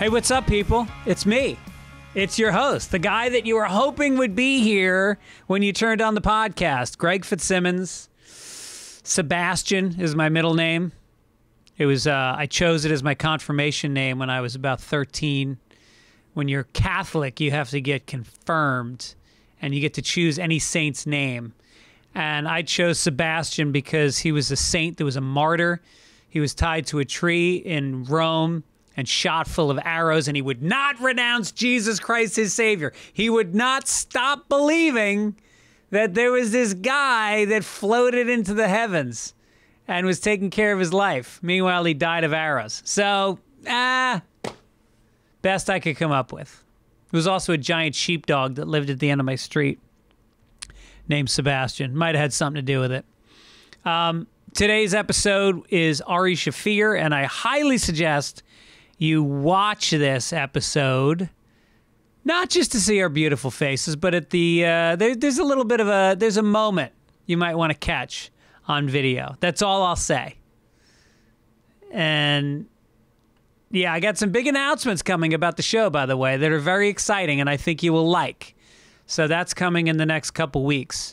Hey, what's up, people? It's me. It's your host, the guy that you were hoping would be here when you turned on the podcast, Greg Fitzsimmons. Sebastian is my middle name. It was I chose it as my confirmation name when I was about 13. When you're Catholic, you have to get confirmed, and you get to choose any saint's name. And I chose Sebastian because he was a saint that was a martyr. He was tied to a tree in Rome and shot full of arrows, and he would not renounce Jesus Christ, his Savior. He would not stop believing that there was this guy that floated into the heavens and was taking care of his life. Meanwhile, he died of arrows. So, best I could come up with. There was also a giant sheepdog that lived at the end of my street named Sebastian. Might have had something to do with it. Today's episode is Ari Shaffir, and I highly suggest you watch this episode, not just to see our beautiful faces, but at the there's a little bit of there's a moment you might want to catch on video. That's all I'll say. And yeah, I got some big announcements coming about the show, by the way, that are very exciting, and I think you will like. So that's coming in the next couple weeks.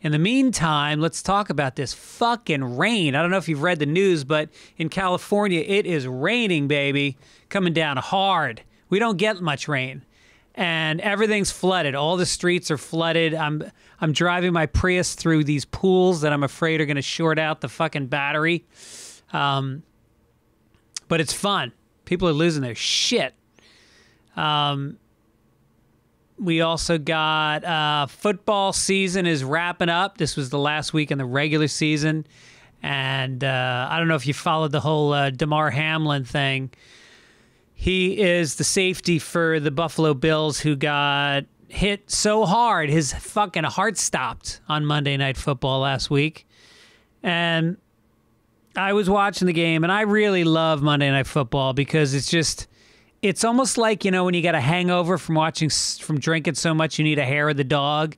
In the meantime, let's talk about this fucking rain. I don't know if you've read the news, but in California, it is raining, baby. Coming down hard. We don't get much rain. And everything's flooded. All the streets are flooded. I'm driving my Prius through these pools that I'm afraid are going to short out the fucking battery. But it's fun. People are losing their shit. We also got football season is wrapping up. This was the last week in the regular season. And I don't know if you followed the whole Damar Hamlin thing. He is the safety for the Buffalo Bills who got hit so hard, his fucking heart stopped on Monday Night Football last week. And I was watching the game, and I really love Monday Night Football because it's almost like, you know, when you got a hangover from drinking so much you need a hair of the dog.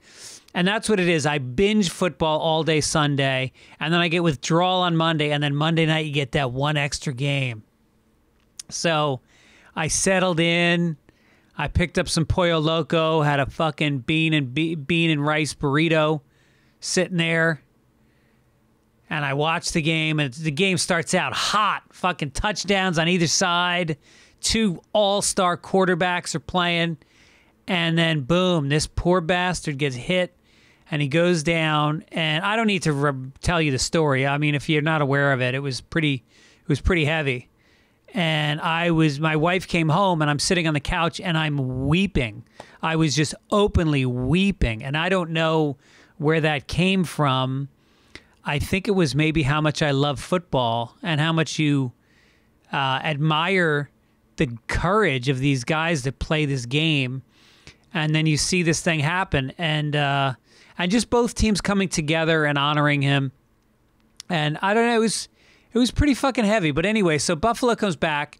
And that's what it is. I binge football all day Sunday, and then I get withdrawal on Monday, and then Monday night you get that one extra game. So I settled in. I picked up some Pollo Loco, had a fucking bean and rice burrito sitting there. And I watched the game, and the game starts out hot. Fucking touchdowns on either side. 2 all-star quarterbacks are playing, and then boom, this poor bastard gets hit, and he goes down. And I don't need to tell you the story. I mean, if you're not aware of it, it was pretty heavy. And my wife came home, and I'm sitting on the couch, and I'm weeping. I was just openly weeping, and I don't know where that came from. I think it was maybe how much I love football and how much you admire the courage of these guys that play this game, and then you see this thing happen, and just both teams coming together and honoring him. And I don't know, it was pretty fucking heavy. But anyway, so Buffalo comes back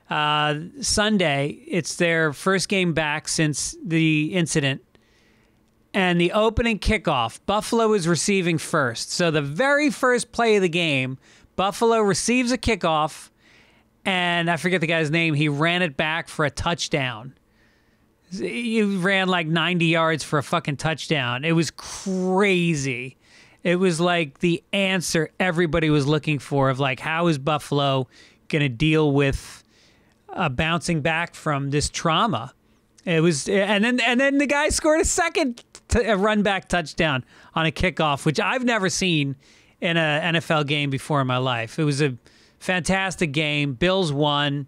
Sunday. It's their first game back since the incident, and the opening kickoff, Buffalo is receiving first. So the very first play of the game, Buffalo receives a kickoff. And I forget the guy's name. He ran it back for a touchdown. He ran like 90 yards for a fucking touchdown. It was crazy. It was like the answer everybody was looking for of like, how is Buffalo going to deal with bouncing back from this trauma? It was, and then the guy scored a second run back touchdown on a kickoff, which I've never seen in an NFL game before in my life. It was a fantastic game. Bills won,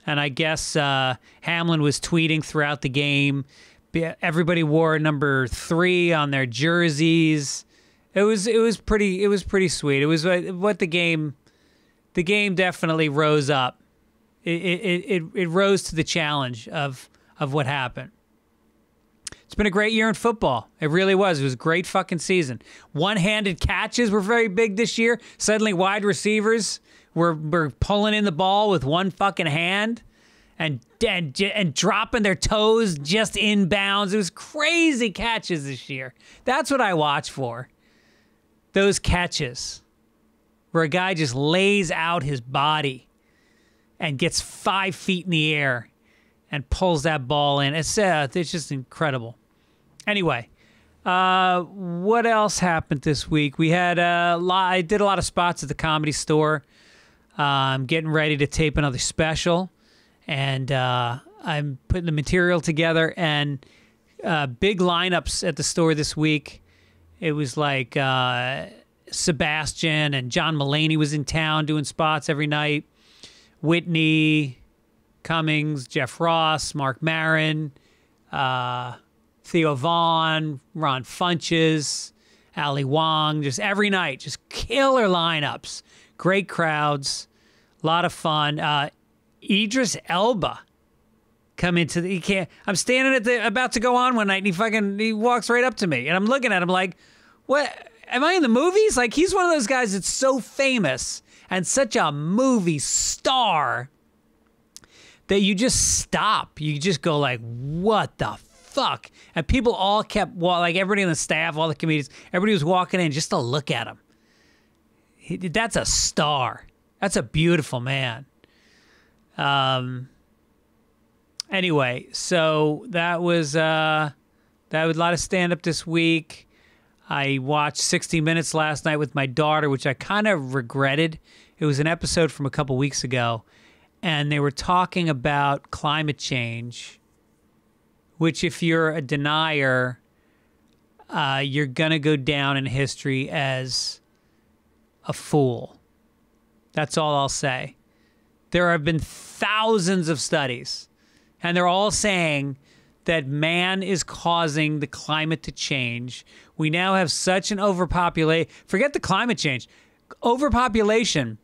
and I guess Hamlin was tweeting throughout the game. Everybody wore number 3 on their jerseys. It was pretty sweet. It was what the game definitely rose up. It rose to the challenge of what happened. It's been a great year in football. It really was. It was a great fucking season. One-handed catches were very big this year. Suddenly wide receivers were pulling in the ball with one fucking hand and dropping their toes just inbounds. It was crazy catches this year. That's what I watch for. Those catches where a guy just lays out his body and gets 5 feet in the air and pulls that ball in. It's just incredible. Anyway, what else happened this week? We had I did a lot of spots at the Comedy Store. I'm getting ready to tape another special, and I'm putting the material together, and big lineups at the store this week. It was like Sebastian and John Mulaney was in town doing spots every night. Whitney Cummings, Jeff Ross, Mark Maron, Theo Vaughn, Ron Funches, Ali Wong, just every night, just killer lineups, great crowds, a lot of fun. Idris Elba come into the, I'm standing about to go on one night, and he walks right up to me, and I'm looking at him like, what, am I in the movies? Like, he's one of those guys that's so famous and such a movie star that you just stop. You just go like, what the fuck? And people all kept, like everybody on the staff, all the comedians, everybody was walking in just to look at him. That's a star. That's a beautiful man. Anyway, so that was a lot of stand-up this week. I watched 60 Minutes last night with my daughter, which I kind of regretted. It was an episode from a couple weeks ago, and they were talking about climate change, which if you're a denier, you're going to go down in history as a fool. That's all I'll say. There have been thousands of studies, and they're all saying that man is causing the climate to change. We now have such an overpopulation. Forget the climate change. Overpopulation.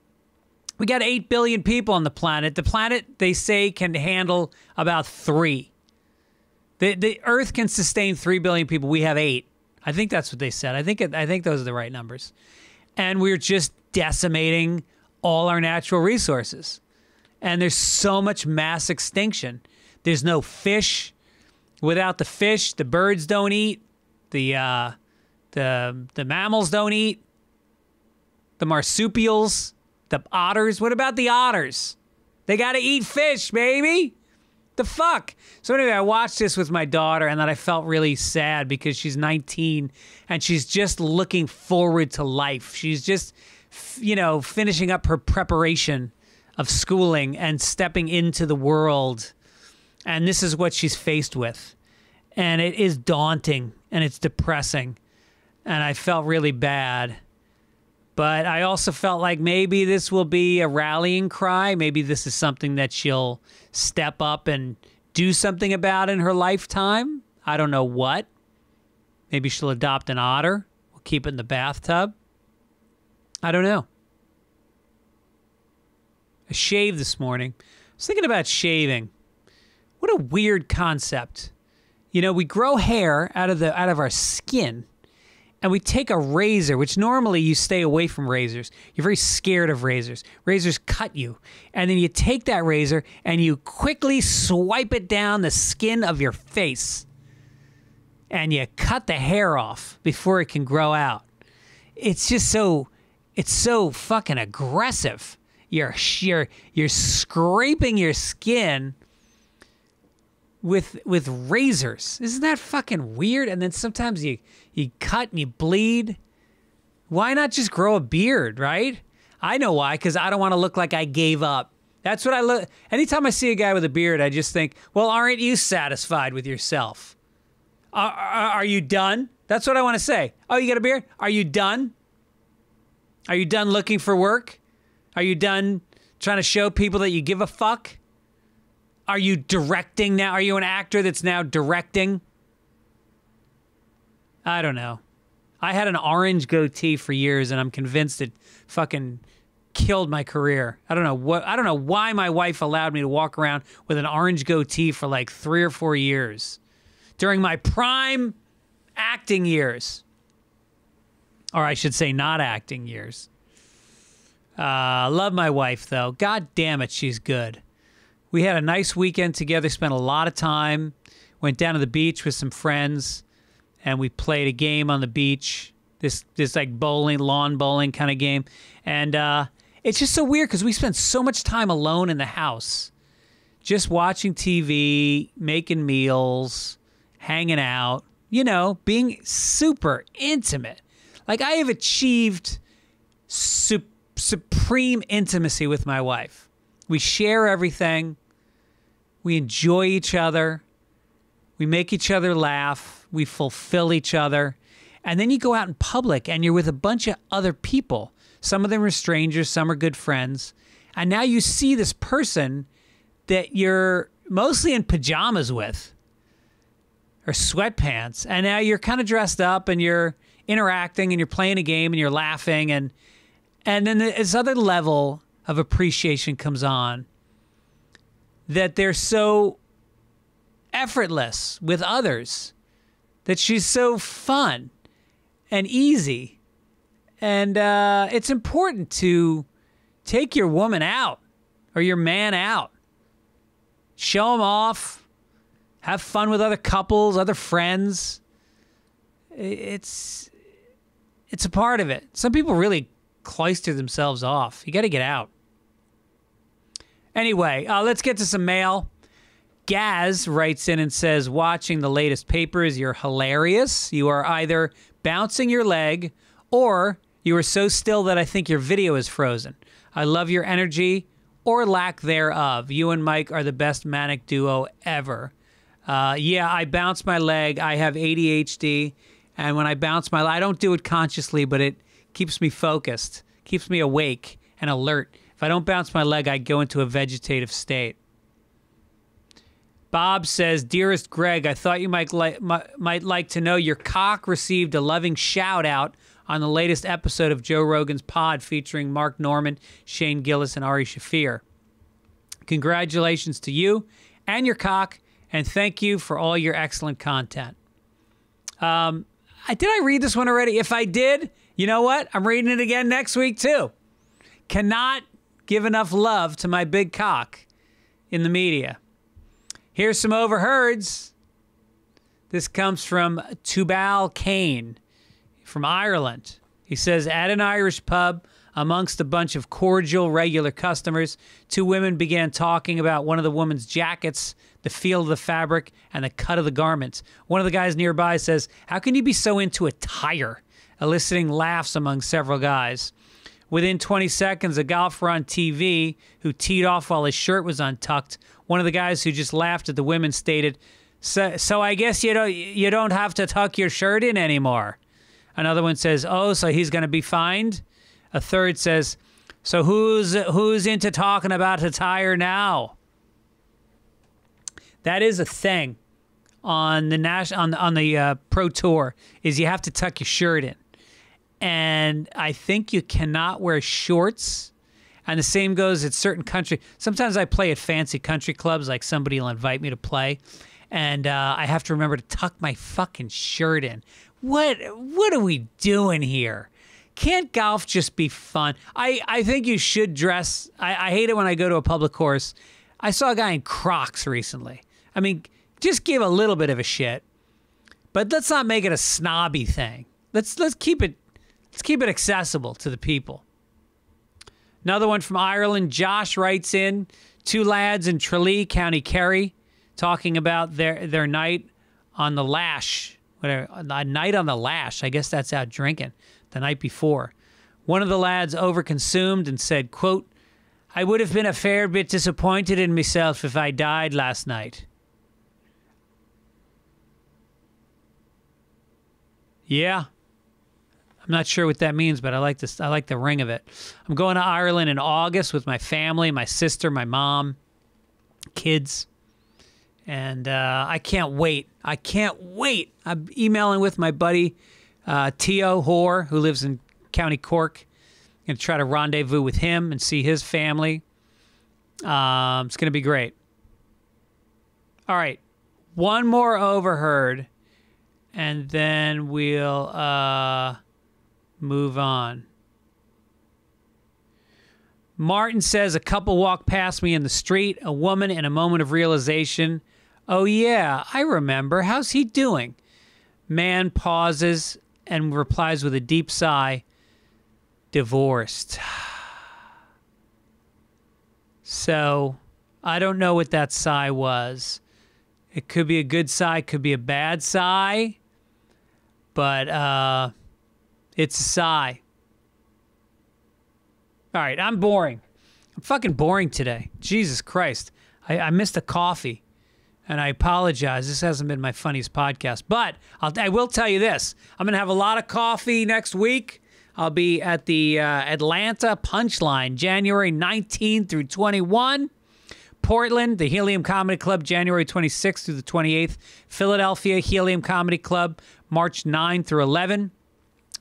We got 8 billion people on the planet. The planet, they say, can handle about 3. The Earth can sustain 3 billion people. We have 8. I think that's what they said. I think those are the right numbers. And we're just decimating all our natural resources. And there's so much mass extinction. There's no fish. Without the fish, the birds don't eat. The mammals don't eat. The marsupials, the otters. What about the otters? They got to eat fish, baby. The fuck? So anyway, I watched this with my daughter, and then I felt really sad because she's 19 and she's just looking forward to life. She's just, finishing up her preparation of schooling and stepping into the world. And this is what she's faced with. And it is daunting and it's depressing. And I felt really bad. But I also felt like maybe this will be a rallying cry. Maybe this is something that she'll step up and do something about in her lifetime. I don't know what. Maybe she'll adopt an otter. We'll keep it in the bathtub. I don't know. I shaved this morning. I was thinking about shaving. What a weird concept. We grow hair out of our skin, and we take a razor, which normally you stay away from razors. You're very scared of razors. Razors cut you. And then you take that razor and you quickly swipe it down the skin of your face. And you cut the hair off before it can grow out. It's just it's so fucking aggressive. You're scraping your skin with razors. Isn't that fucking weird? And then sometimes you cut and you bleed. Why not just grow a beard, right? I know why, because I don't want to look like I gave up. That's what I look. Anytime I see a guy with a beard, I just think, well, aren't you satisfied with yourself? Are you done? That's what I want to say. Oh, you got a beard? Are you done? Are you done looking for work? Are you done trying to show people that you give a fuck? Are you directing now? Are you an actor that's now directing? I don't know. I had an orange goatee for years, and I'm convinced it fucking killed my career. I don't know why my wife allowed me to walk around with an orange goatee for like 3 or 4 years during my prime acting years. Or I should say not acting years. Love my wife, though. God damn it, she's good. We had a nice weekend together, spent a lot of time, went down to the beach with some friends, and we played a game on the beach, this like bowling, lawn bowling kind of game. And it's just so weird because we spent so much time alone in the house, just watching TV, making meals, hanging out, being super intimate. Like, I have achieved supreme intimacy with my wife. We share everything. We enjoy each other. We make each other laugh. We fulfill each other. And then you go out in public and you're with a bunch of other people. Some of them are strangers, some are good friends. And now you see this person that you're mostly in pajamas with or sweatpants. And now you're kind of dressed up and you're interacting and you're playing a game and you're laughing. And then this other level of appreciation comes on, that they're so effortless with others, that she's so fun and easy. And it's important to take your woman out or your man out. Show them off. Have fun with other couples, other friends. It's a part of it. Some people really cloister themselves off. You got to get out. Anyway, let's get to some mail. Gaz writes in and says, watching the latest papers, you're hilarious. You are either bouncing your leg or you are so still that I think your video is frozen. I love your energy or lack thereof. You and Mike are the best manic duo ever. Yeah, I bounce my leg. I have ADHD. And when I bounce my leg, I don't do it consciously, but it keeps me focused, keeps me awake and alert. If I don't bounce my leg, I go into a vegetative state. Bob says, Dearest Greg, I thought you might like to know your cock received a loving shout-out on the latest episode of Joe Rogan's Pod featuring Mark Norman, Shane Gillis, and Ari Shaffir. Congratulations to you and your cock, and thank you for all your excellent content. Did I read this one already? If I did, you know what? I'm reading it again next week, too. Cannot give enough love to my big cock in the media. Here's some overheards. This comes from Tubal Kane from Ireland. He says, at an Irish pub, amongst a bunch of cordial, regular customers, two women began talking about one of the woman's jackets, the feel of the fabric, and the cut of the garments. One of the guys nearby says, how can you be so into attire? Eliciting laughs among several guys. Within 20 seconds, a golfer on TV who teed off while his shirt was untucked. One of the guys who just laughed at the women stated, so I guess you don't have to tuck your shirt in anymore. Another one says, oh, so he's going to be fined? A third says, so who's into talking about attire now? That is a thing on the Pro Tour, is you have to tuck your shirt in. And I think you cannot wear shorts. And the same goes at certain country. Sometimes I play at fancy country clubs, like somebody will invite me to play. And I have to remember to tuck my fucking shirt in. What are we doing here? Can't golf just be fun? I think you should dress. I hate it when I go to a public course. I saw a guy in Crocs recently. I mean, just give a little bit of a shit. But let's not make it a snobby thing. Let's keep it accessible to the people. Another one from Ireland. Josh writes in, two lads in Tralee, County Kerry, talking about their night on the lash. Whatever, a night on the lash. I guess that's out drinking the night before. One of the lads overconsumed and said, quote, I would have been a fair bit disappointed in myself if I died last night. Yeah. I'm not sure what that means, but I like this. I like the ring of it. I'm going to Ireland in August with my family, my sister, my mom, kids. And I can't wait. I can't wait. I'm emailing with my buddy, Tio Hoare, who lives in County Cork. I'm going to try to rendezvous with him and see his family. It's going to be great. All right. One more overheard, and then we'll move on. Martin says, a couple walked past me in the street. A woman, in a moment of realization, oh, yeah, I remember. How's he doing? Man pauses and replies with a deep sigh, divorced. So I don't know what that sigh was. It could be a good sigh, could be a bad sigh, but it's a sigh. All right, I'm boring. I'm fucking boring today. Jesus Christ. I missed a coffee, and I apologize. This hasn't been my funniest podcast, but I will tell you this. I'm going to have a lot of coffee next week. I'll be at the Atlanta Punchline, January 19 through 21. Portland, the Helium Comedy Club, January 26th through the 28th. Philadelphia, Helium Comedy Club, March 9 through 11.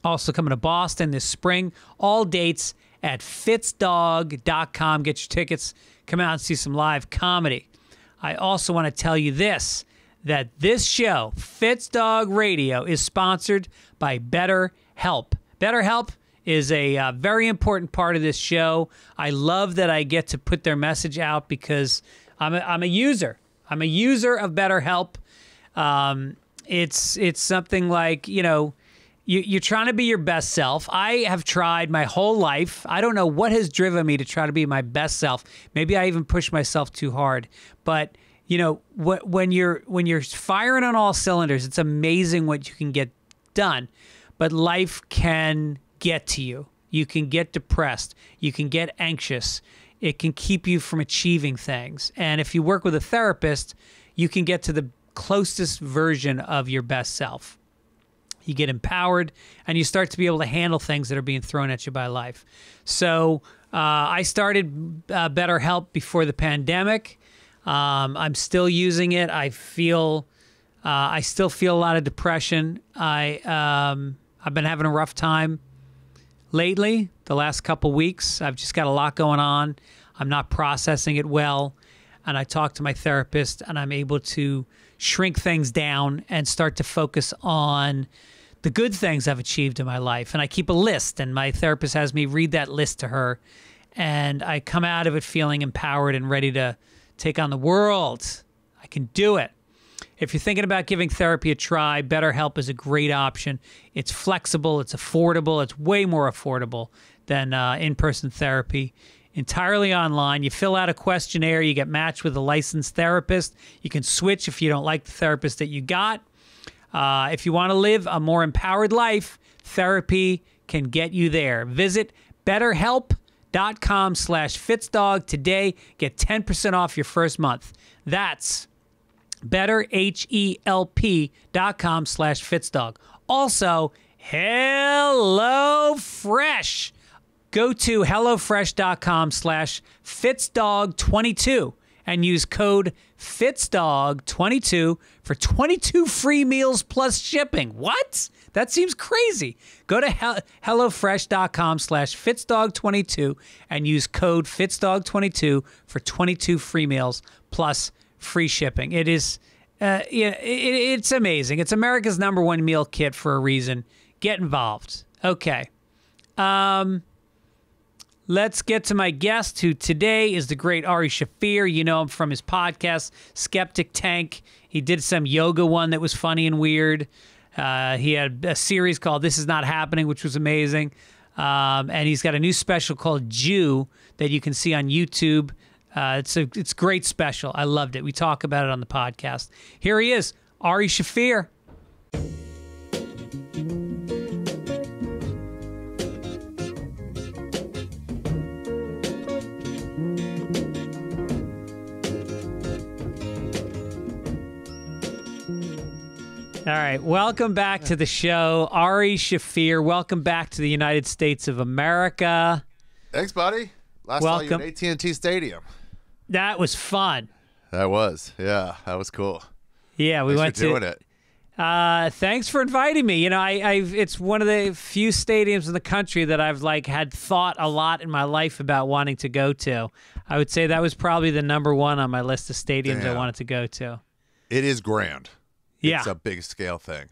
Also coming to Boston this spring. All dates at fitzdog.com. Get your tickets. Come out and see some live comedy. I also want to tell you this, that this show, Fitzdog Radio, is sponsored by BetterHelp. BetterHelp is a very important part of this show. I love that I get to put their message out because I'm a user. I'm a user of BetterHelp. It's something like, you're trying to be your best self. I have tried my whole life. I don't know what has driven me to try to be my best self. Maybe I even push myself too hard. But when you're firing on all cylinders, it's amazing what you can get done. But life can get to you. You can get depressed. You can get anxious. It can keep you from achieving things. And if you work with a therapist, you can get to the closest version of your best self. You get empowered, and you start to be able to handle things that are being thrown at you by life. So I started BetterHelp before the pandemic. I'm still using it. I still feel a lot of depression. I've been having a rough time lately, the last couple weeks. I've just got a lot going on. I'm not processing it well. And I talk to my therapist, and I'm able to shrink things down and start to focus on the good things I've achieved in my life. And I keep a list, and my therapist has me read that list to her. And I come out of it feeling empowered and ready to take on the world. I can do it. If you're thinking about giving therapy a try, BetterHelp is a great option. It's flexible, it's affordable, it's way more affordable than in-person therapy. Entirely online. You fill out a questionnaire, you get matched with a licensed therapist. You can switch if you don't like the therapist that you got. If you want to live a more empowered life, therapy can get you there. Visit BetterHelp.com/Fitzdog today. Get 10% off your first month. That's BetterHelp.com/Fitzdog. Also, HelloFresh. Go to HelloFresh.com/Fitzdog22 and use code FITZDOG22 for 22 free meals plus shipping. What? That seems crazy. Go to HelloFresh.com/Fitzdog22 and use code FITZDOG22 for 22 free meals plus free shipping. It is, it's amazing. It's America's #1 meal kit for a reason. Get involved. Okay. Let's get to my guest, who today is the great Ari Shaffir. You know him from his podcast, Skeptic Tank. He did some yoga one that was funny and weird. He had a series called This Is Not Happening, which was amazing. And he's got a new special called Jew that you can see on YouTube. It's a great special. I loved it. We talk about it on the podcast. Here he is, Ari Shaffir. All right, welcome back to the show, Ari Shaffir. Welcome back to the United States of America. Thanks, buddy. Last saw you at AT&T Stadium. That was fun. That was, yeah, that was cool. Yeah, we went to doing it. Thanks for inviting me. You know, it's one of the few stadiums in the country that I've had thought a lot in my life about wanting to go to. I would say that was probably the #1 on my list of stadiums I wanted to go to. It is grand. Yeah. It's a big scale thing.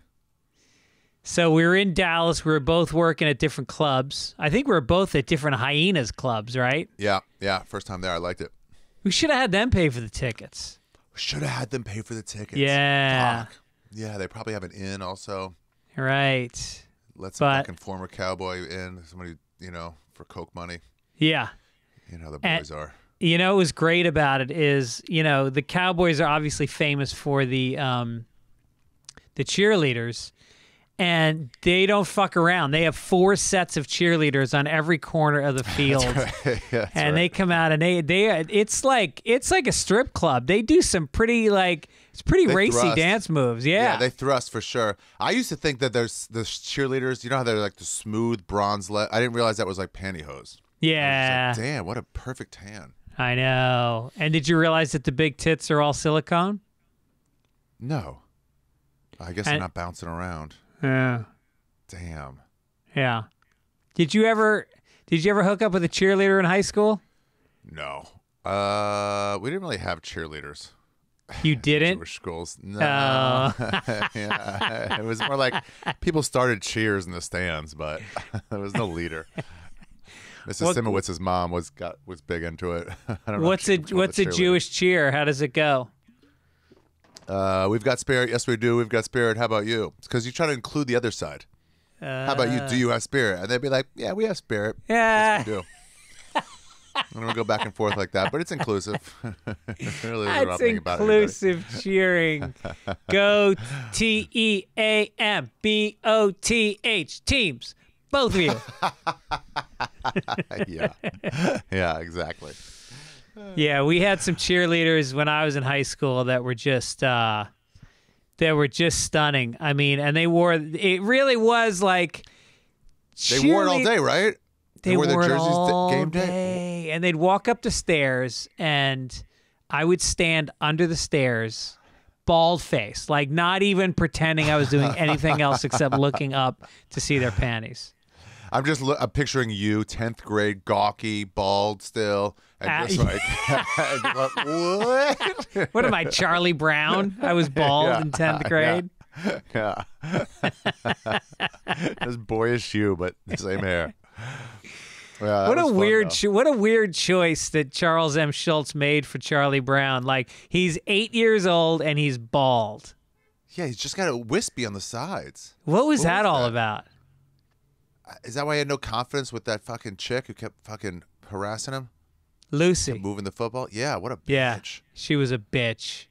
So we were in Dallas. We were both working at different clubs. I think we were both at different Hyenas clubs, right? Yeah. First time there, I liked it. We should have had them pay for the tickets. We should have had them pay for the tickets. Yeah. Fuck. Yeah, they probably have an in also. Right. Let some fucking former cowboy in, somebody, for Coke money. Yeah. You know how the boys are. You know what was great about it is, the Cowboys are obviously famous for the cheerleaders, and they don't fuck around. They have 4 sets of cheerleaders on every corner of the field. That's right. Yeah, that's and right. they come out and it's like a strip club. They do some pretty it's pretty They racy thrust. dance moves. Yeah, Yeah. they thrust for sure. I used to think that there's the cheerleaders, you know how they're like the smooth bronze I didn't realize that was like pantyhose. I was Yeah. just like, damn, what a perfect tan. I know. And did you realize that the big tits are all silicone? No. I guess they're not bouncing around. Yeah. Damn. Yeah. Did you ever hook up with a cheerleader in high school? No. We didn't really have cheerleaders. You didn't? Jewish schools. No. Oh. Yeah. It was more like people started cheers in the stands, but there was no leader. Mrs. Simowitz's mom was big into it. I don't know. What's a Jewish cheer? How does it go? We've got spirit. Yes, we do. We've got spirit. How about you? It's because you try to include the other side. How about you? Do you have spirit? And they'd be like, yeah, we have spirit. Yeah. Yes, we do. And we go back and forth like that, but it's inclusive. Really That's inclusive cheering. Go TEAMBOTH teams. Both of you. Yeah, exactly. Yeah, we had some cheerleaders when I was in high school that were just stunning. I mean, and it really was like They wore it all day, right? They wore their wore it jerseys all game day. day. And they'd walk up the stairs, and I would stand under the stairs, bald faced, like not even pretending I was doing anything else except looking up to see their panties. I'm picturing you, 10th grade, gawky, bald still, and just like, what? What am I, Charlie Brown? I was bald in 10th grade. Yeah. Just boyish you, but the same hair. Yeah, What a weird choice that Charles M. Schultz made for Charlie Brown. Like, he's 8 years old and he's bald. Yeah, he's just got a wispy on the sides. What was that all about? Is that why he had no confidence with that fucking chick who kept fucking harassing him? Lucy. Moving the football? Yeah, what a bitch. Yeah, she was a bitch.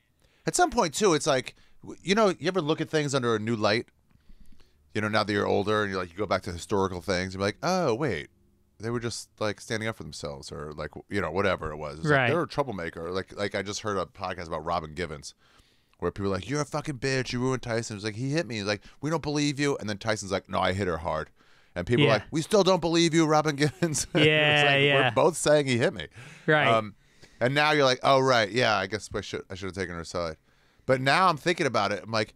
At some point, too, it's like, you ever look at things under a new light? Now that you're older and you go back to historical things, you're like, oh, wait. They were just like standing up for themselves, or like whatever it was. It's right. Like, they were a troublemaker. Like I just heard a podcast about Robin Givens, where people are like, "You're a fucking bitch. You ruined Tyson." It's like, he hit me. He's like, "We don't believe you." And then Tyson's like, "No, I hit her hard." And people are like, "We still don't believe you, Robin Givens." Yeah, it's like, yeah. We're both saying he hit me. Right. And now you're like, "Oh, right. Yeah, I guess I should have taken her side." But now I'm thinking about it. I'm like,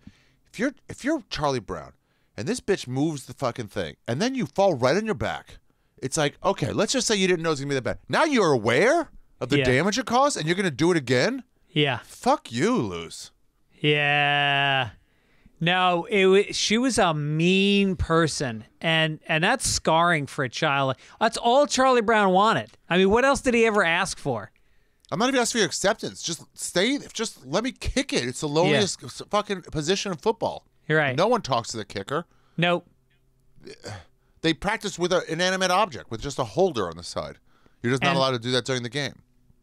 if you're Charlie Brown, and this bitch moves the fucking thing, and then you fall right on your back. It's like, okay, let's just say you didn't know it was going to be that bad. Now you're aware of the damage it caused, and you're going to do it again? Yeah. Fuck you, Luz. Yeah. No, she was a mean person, and that's scarring for a child. That's all Charlie Brown wanted. I mean, what else did he ever ask for? I'm not even asking for your acceptance. Just let me kick it. It's the lowest fucking position in football. You're right. No one talks to the kicker. Nope. They practice with an inanimate object, with just a holder on the side. You're just not allowed to do that during the game.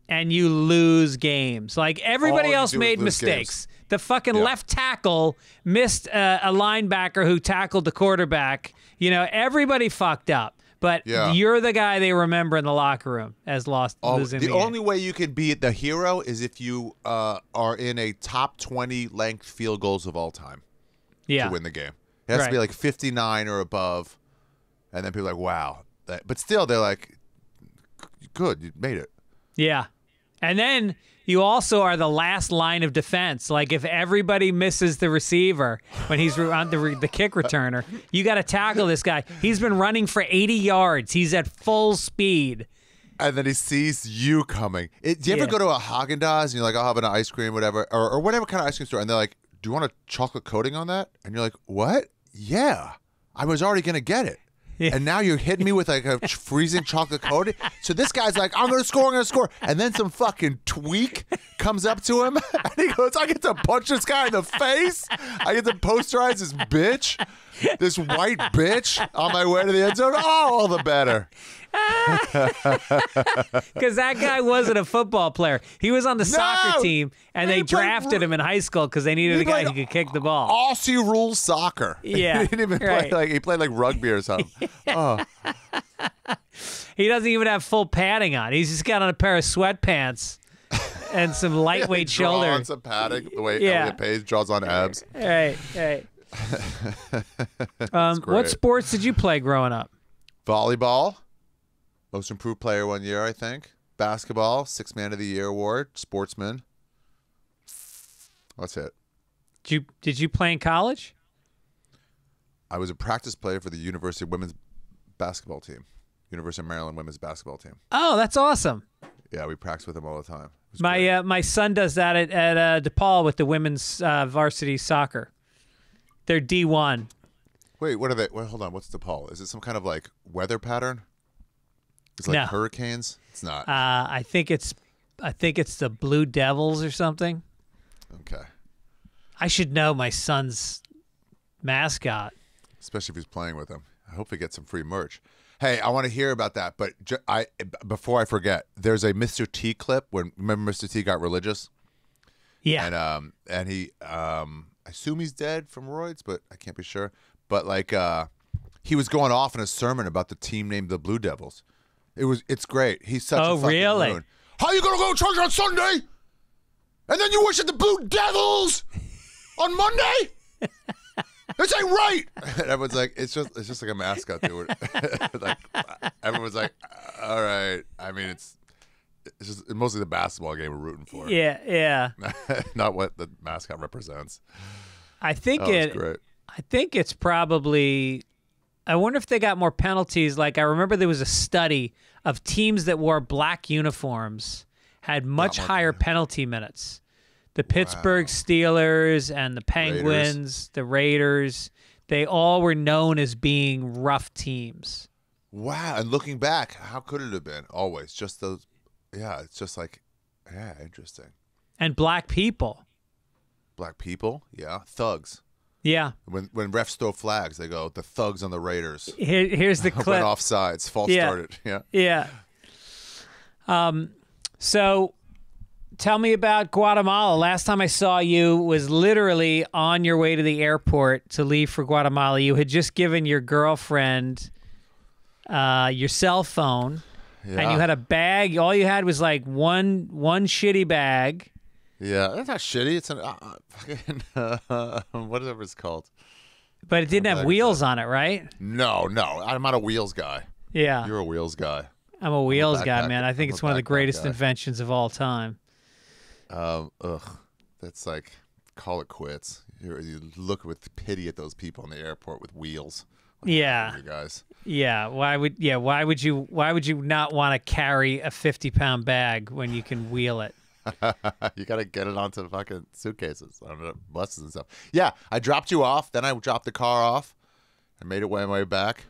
And you lose games. Like, everybody All you else do is made lose mistakes. games. The fucking left tackle missed a linebacker who tackled the quarterback. Everybody fucked up. But you're the guy they remember in the locker room as losing the game. The only way you can be the hero is if you are in a top 20 length field goals of all time to win the game. It has to be like 59 or above. And then people are like, wow. But still, they're like, good, you made it. Yeah. And then you also are the last line of defense. Like, if everybody misses the receiver when he's on the kick returner, you got to tackle this guy. He's been running for 80 yards. He's at full speed. And then he sees you coming. Do you ever go to a Haagen-Dazs and you're like, I'll have an ice cream, whatever, or whatever kind of ice cream store, and they're like, do you want a chocolate coating on that? And you're like, what? Yeah. I was already going to get it. Yeah. And now you're hitting me with like a freezing chocolate coating. So this guy's like, I'm going to score. And then some fucking tweak comes up to him and he goes, I get to punch this guy in the face. I get to posterize this bitch, this white bitch on my way to the end zone. Oh, all the better. Because that guy wasn't a football player. He was on the soccer team, and they drafted him in high school because they needed a guy who could kick the ball. Aussie rules soccer. Yeah, he didn't even play he played like rugby or something. Oh. He doesn't even have full padding on. He's just got on a pair of sweatpants and some lightweight shoulder. On some padding, the way Elliot Page draws on abs. Right. What sports did you play growing up? Volleyball. Most improved player 1 year, I think. Basketball, 6th man of the year award. Sportsman. That's it. Did you play in college? I was a practice player for the University of Women's basketball team. University of Maryland women's basketball team. Oh, that's awesome. Yeah, we practice with them all the time. My son does that at DePaul with the women's varsity soccer. They're D1. Wait, what are they? Wait, hold on. What's DePaul? Is it some kind of like weather pattern? It's like hurricanes? It's not. I think it's the Blue Devils or something. Okay. I should know my son's mascot. Especially if he's playing with them. I hope he gets some free merch. Hey, I want to hear about that, but before I forget, there's a Mr. T clip when remember Mr. T got religious. Yeah. And he I assume he's dead from roids, but I can't be sure. But like he was going off in a sermon about the team named the Blue Devils. It's great. He's such a fucking really? loon. How you gonna go to church on Sunday, and then you worship the Blue Devils on Monday? This ain't right. And everyone's like, it's just like a mascot, dude. Like everyone's like, all right. I mean, it's just mostly the basketball game we're rooting for. Yeah. Not what the mascot represents. I think great. I think it's probably. I wonder if they got more penalties. Like, I remember there was a study of teams that wore black uniforms had much higher penalty minutes. The Pittsburgh Steelers and the Penguins, the Raiders, they all were known as being rough teams. Wow. And looking back, how could it have been? Always. Just those. Yeah, it's just like, yeah, interesting. And black people. Black people? Yeah. Thugs. Yeah. When refs throw flags, they go, the thugs on the Raiders. Here's the clip. Went offsides. False started. Yeah. So tell me about Guatemala. Last time I saw you was literally on your way to the airport to leave for Guatemala. You had just given your girlfriend your cell phone, and you had a bag. All you had was like one shitty bag. Yeah, that's not shitty. It's an whatever it's called. But it didn't have wheels on it, right? No. I'm not a wheels guy. Yeah. You're a wheels guy. I'm a wheels guy, man. I think it's one of the greatest inventions of all time. That's like, call it quits. You look with pity at those people in the airport with wheels. Yeah. You guys. Yeah. Why would you not want to carry a 50-pound bag when you can wheel it? You got to get it onto fucking suitcases, on buses and stuff. Yeah, I dropped you off. Then I dropped the car off. I made it my way back.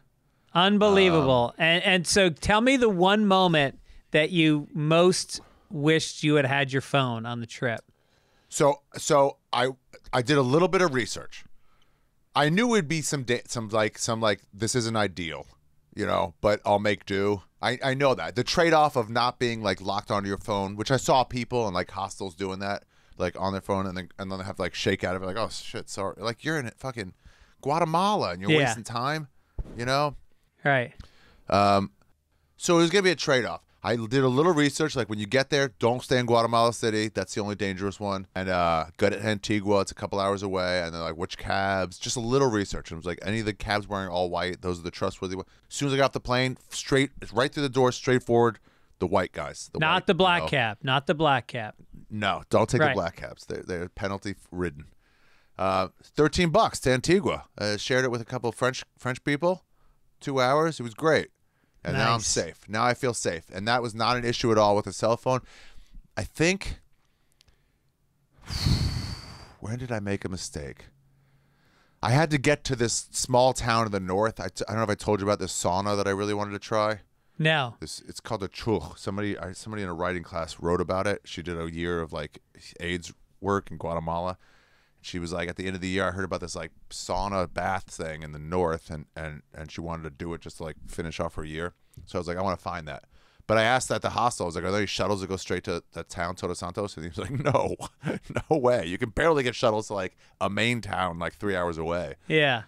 Unbelievable. And so tell me the one moment that you most wished you had had your phone on the trip. So I did a little bit of research. I knew it'd be some this isn't ideal, but I'll make do. I know that. The trade-off of not being like locked onto your phone, which I saw people and like hostels doing that, like on their phone and then they have to like shake out of it like, oh shit, sorry. Like you're in fucking Guatemala and you're wasting time, Right. So it was gonna be a trade-off. I did a little research, like when you get there, don't stay in Guatemala City. That's the only dangerous one. And go to Antigua. It's a couple hours away. And they're like, which cabs? Just a little research. And it was like, any of the cabs wearing all white, those are the trustworthy ones. As soon as I got off the plane, right through the door, straight forward, the white guys. Not the black cab. Not the black cab. No, don't take the black cabs. They're penalty-ridden. $13 to Antigua. Shared it with a couple of French people. 2 hours. It was great. And now I'm safe. Now I feel safe. And that was not an issue at all with a cell phone. I think, when did I make a mistake? I had to get to this small town in the north. I don't know if I told you about this sauna that I really wanted to try. No. It's called a chuch. Somebody in a writing class wrote about it. She did a year of like AIDS work in Guatemala. She was like, at the end of the year, I heard about this like sauna bath thing in the north, and she wanted to do it just to like finish off her year. So I was like, I want to find that. But I asked at the hostel, I was like, are there any shuttles that go straight to the town, Todos Santos? And he was like, no, no way. You can barely get shuttles to like a main town like 3 hours away. Yeah.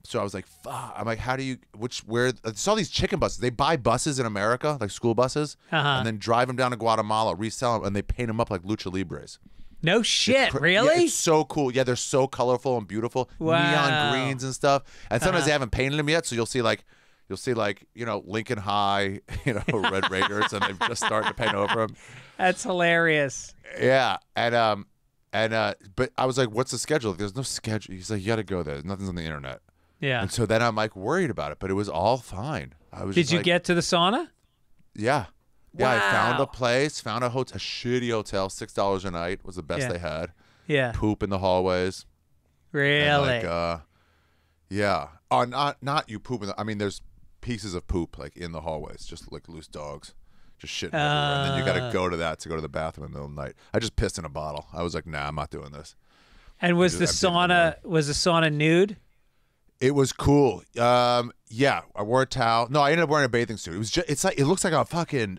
So I was like, fuck. I'm like, how do you, where, I saw these chicken buses. They buy buses in America, like school buses, and then drive them down to Guatemala, resell them, and they paint them up like lucha libres. No shit, really? Yeah, it's so cool. Yeah, they're so colorful and beautiful. Wow. Neon greens and stuff. And sometimes they haven't painted them yet, so you'll see like, Lincoln High, Red Raiders, and they've just started to paint over them. That's hilarious. Yeah, but I was like, what's the schedule? There's no schedule. He's like, you got to go there. Nothing's on the internet. Yeah. And so then I'm like worried about it, but it was all fine. I was. Did you get to the sauna? Yeah. Yeah, I found Wow. a place, found a shitty hotel, $6 a night was the best they had. Yeah. Poop in the hallways. Really? And like, yeah. Oh, not you poop I mean, there's pieces of poop like in the hallways, just like loose dogs, just shitting everywhere. And then you got to go to the bathroom in the middle of the night. I just pissed in a bottle. I was like, nah, I'm not doing this. And was the sauna nude? It was cool. Yeah, I wore a towel. No, I ended up wearing a bathing suit. It was it looks like a fucking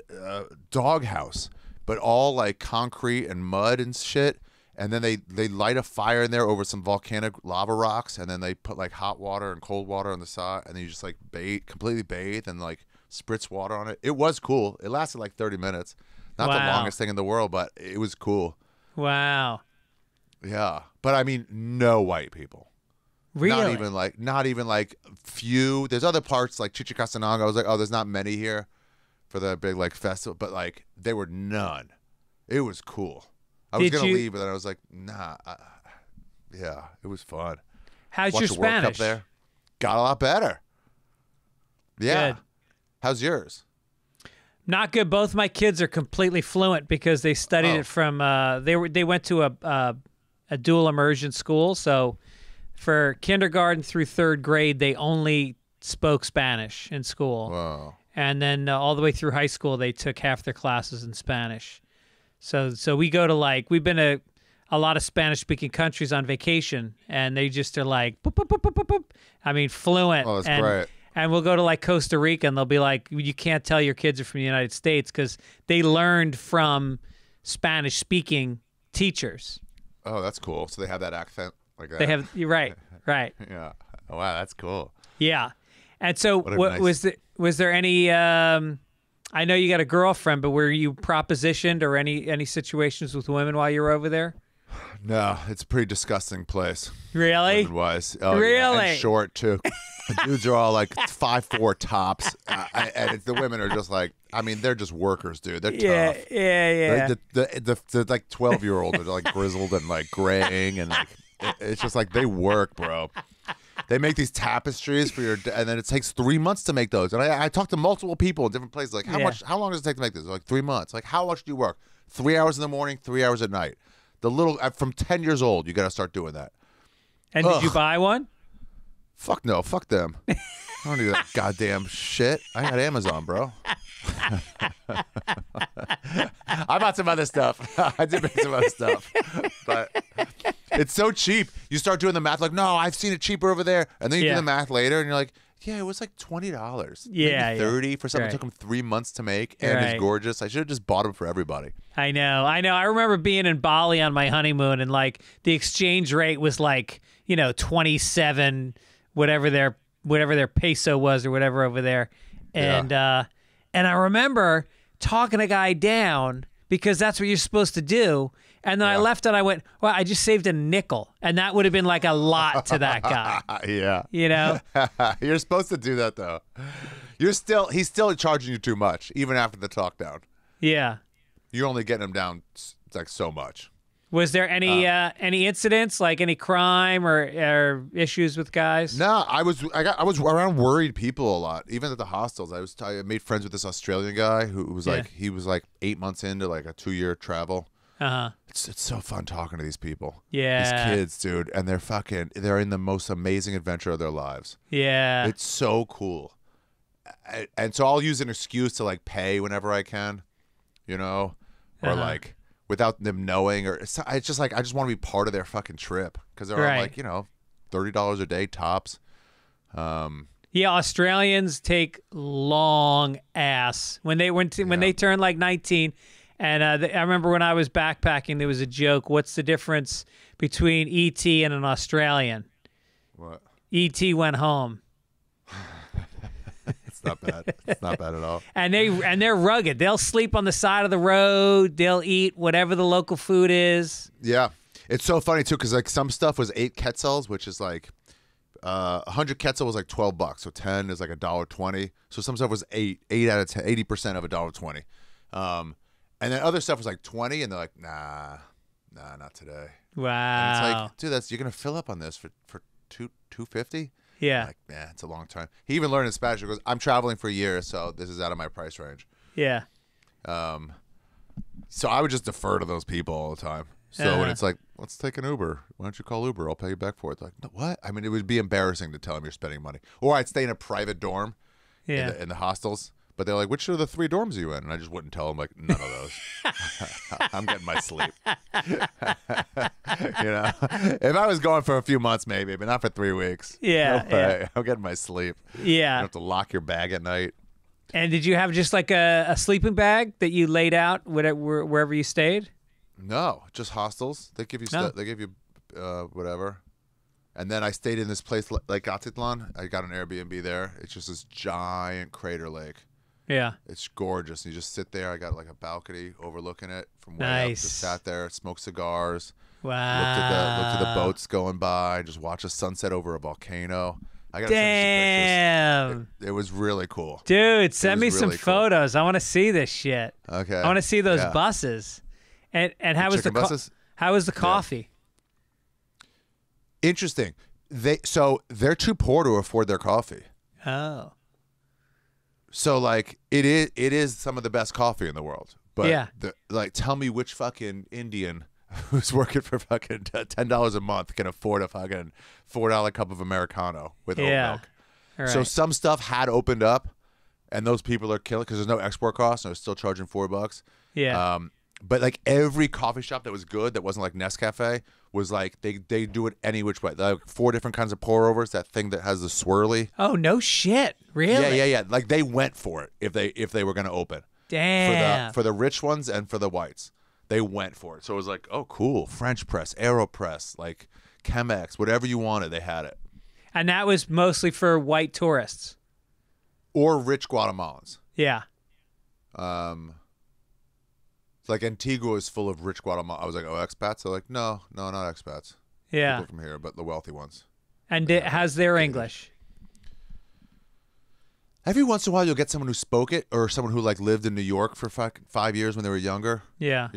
doghouse, but all like concrete and mud and shit. And then they light a fire in there over some volcanic lava rocks, and then they put like hot water and cold water on the side, and then you just like completely bathe and like spritz water on it. It was cool. It lasted like 30 minutes. Not the longest thing in the world, but it was cool. Wow. Yeah, but I mean, no white people. Really? Not even like few. There's other parts like Chichicastenango. I was like, oh, there's not many here for the big like festival, but like there were none. It was cool. I was gonna leave, but then I was like, nah. Yeah, it was fun. How's Watch your the World Cup Spanish? there. Got a lot better. Yeah. Good. How's yours? Not good. Both my kids are completely fluent because they studied it from. They went to a dual immersion school, so for kindergarten through third grade, they only spoke Spanish in school. Wow. And then all the way through high school, they took half their classes in Spanish. So we go to we've been to a lot of Spanish-speaking countries on vacation, and they just are like, boop, boop, boop, boop, boop, boop. I mean, fluent. Oh, that's great. And we'll go to Costa Rica, and they'll be like, you can't tell your kids are from the United States because they learned from Spanish-speaking teachers. Oh, that's cool. So they have that accent like that. They have, you're right. Yeah. Oh, wow, that's cool. Yeah. And so nice- was there any I know you got a girlfriend, but were you propositioned or any situations with women while you were over there? No, it's a pretty disgusting place. Really? Women-wise. Oh, Really? Yeah. And short too. The dudes are all like 5'4" tops, and the women are just like, I mean, they're just workers, dude. They're tough. Yeah. The like 12-year-olds are like grizzled and like graying, and like it's just like they work, bro. They make these tapestries for and then it takes 3 months to make those. And I talked to multiple people in different places, like how long does it take to make this? They're like 3 months. Like, how much do you work? 3 hours in the morning, 3 hours at night. From 10 years old, you got to start doing that. And did you buy one? Fuck no, fuck them. I don't do that goddamn shit. I got Amazon, bro. I bought some other stuff. I did make some other stuff, but it's so cheap. You start doing the math, like, no, I've seen it cheaper over there, and then you do the math later, and you're like, yeah, it was like $20. Yeah, maybe $30 for something right. that took them 3 months to make, and it's gorgeous. I should have just bought them for everybody. I know. I remember being in Bali on my honeymoon, and like the exchange rate was like 27, whatever their peso was or whatever over there, and I remember talking a guy down because that's what you're supposed to do. And then I left and I went, well, I just saved a nickel. And that would have been like a lot to that guy. Yeah. You know? You're supposed to do that, though. He's still charging you too much, even after the talk down. Yeah. You're only getting him down like so much. Was there any incidents, like any crime or issues with guys? No, I was around worried people a lot, even at the hostels. I made friends with this Australian guy who was he was like 8 months into like a 2-year travel. Uh-huh. It's so fun talking to these people. Yeah. These kids, dude, and they're in the most amazing adventure of their lives. Yeah. It's so cool. and so I'll use an excuse to like pay whenever I can, or like without them knowing, or it's just like I just want to be part of their fucking trip because they're on like $30 a day tops. Yeah, Australians take long ass when they turn like 19. And I remember when I was backpacking, there was a joke. What's the difference between E.T. and an Australian? What? E.T. went home. It's not bad. It's not bad at all. And they're rugged. They'll sleep on the side of the road. They'll eat whatever the local food is. Yeah, it's so funny too because like some stuff was 8 quetzals, which is like 100 quetzal was like $12, so 10 is like $1.20. So some stuff was 8 out of 10, 80% of $1.20. And then other stuff was like 20, and they're like, nah, not today. Wow. And it's like, dude, you're gonna fill up on this for $2.50. Yeah. Like, man, it's a long time. He even learned in Spanish. He goes, I'm traveling for a year, so this is out of my price range. Yeah. So I would just defer to those people all the time. So when it's like, let's take an Uber. Why don't you call Uber? I'll pay you back for it. They're like, no, what? I mean, it would be embarrassing to tell them you're spending money. Or I'd stay in a private dorm in the hostels. But they're like, which of the 3 dorms are you in? And I just wouldn't tell them, like, none of those. I'm getting my sleep. If I was going for a few months, maybe, but not for 3 weeks. Yeah. I'm getting my sleep. Yeah. You have to lock your bag at night. And did you have just like a sleeping bag that you laid out wherever you stayed? No, just hostels. They give you they give you whatever. And then I stayed in this place like Atitlan. I got an Airbnb there. It's just this giant crater lake. Yeah. It's gorgeous. You just sit there. I got like a balcony overlooking it from way up. Just sat there, smoked cigars. Wow. Looked at the boats going by. Just watched a sunset over a volcano. I got Damn. some pictures. It was really cool. Dude, send me some photos. I want to see this shit. Okay. I want to see those buses. And how was how was the coffee? Interesting. They're too poor to afford their coffee. Oh. So like it is some of the best coffee in the world. But tell me which fucking Indian who's working for fucking $10 a month can afford a fucking $4 cup of Americano with oat milk. Right. So some stuff had opened up, and those people are killing because there's no export costs, and they're still charging $4. Yeah. But like every coffee shop that was good, that wasn't like Nescafe, was like they do it any which way. Like 4 different kinds of pour overs. That thing that has the swirly. Oh no shit! Really? Yeah. Like they went for it if they were gonna open. Damn. For the rich ones and for the whites, they went for it. So it was like, oh cool, French press, Aeropress, like Chemex, whatever you wanted, they had it. And that was mostly for white tourists or rich Guatemalans. Yeah. Like Antigua is full of rich Guatemala. I was like, oh, expats? They're like, no, not expats. Yeah. People from here, but the wealthy ones. And how's their English? Every once in a while, you'll get someone who spoke it, or someone who like lived in New York for 5 years when they were younger. Yeah.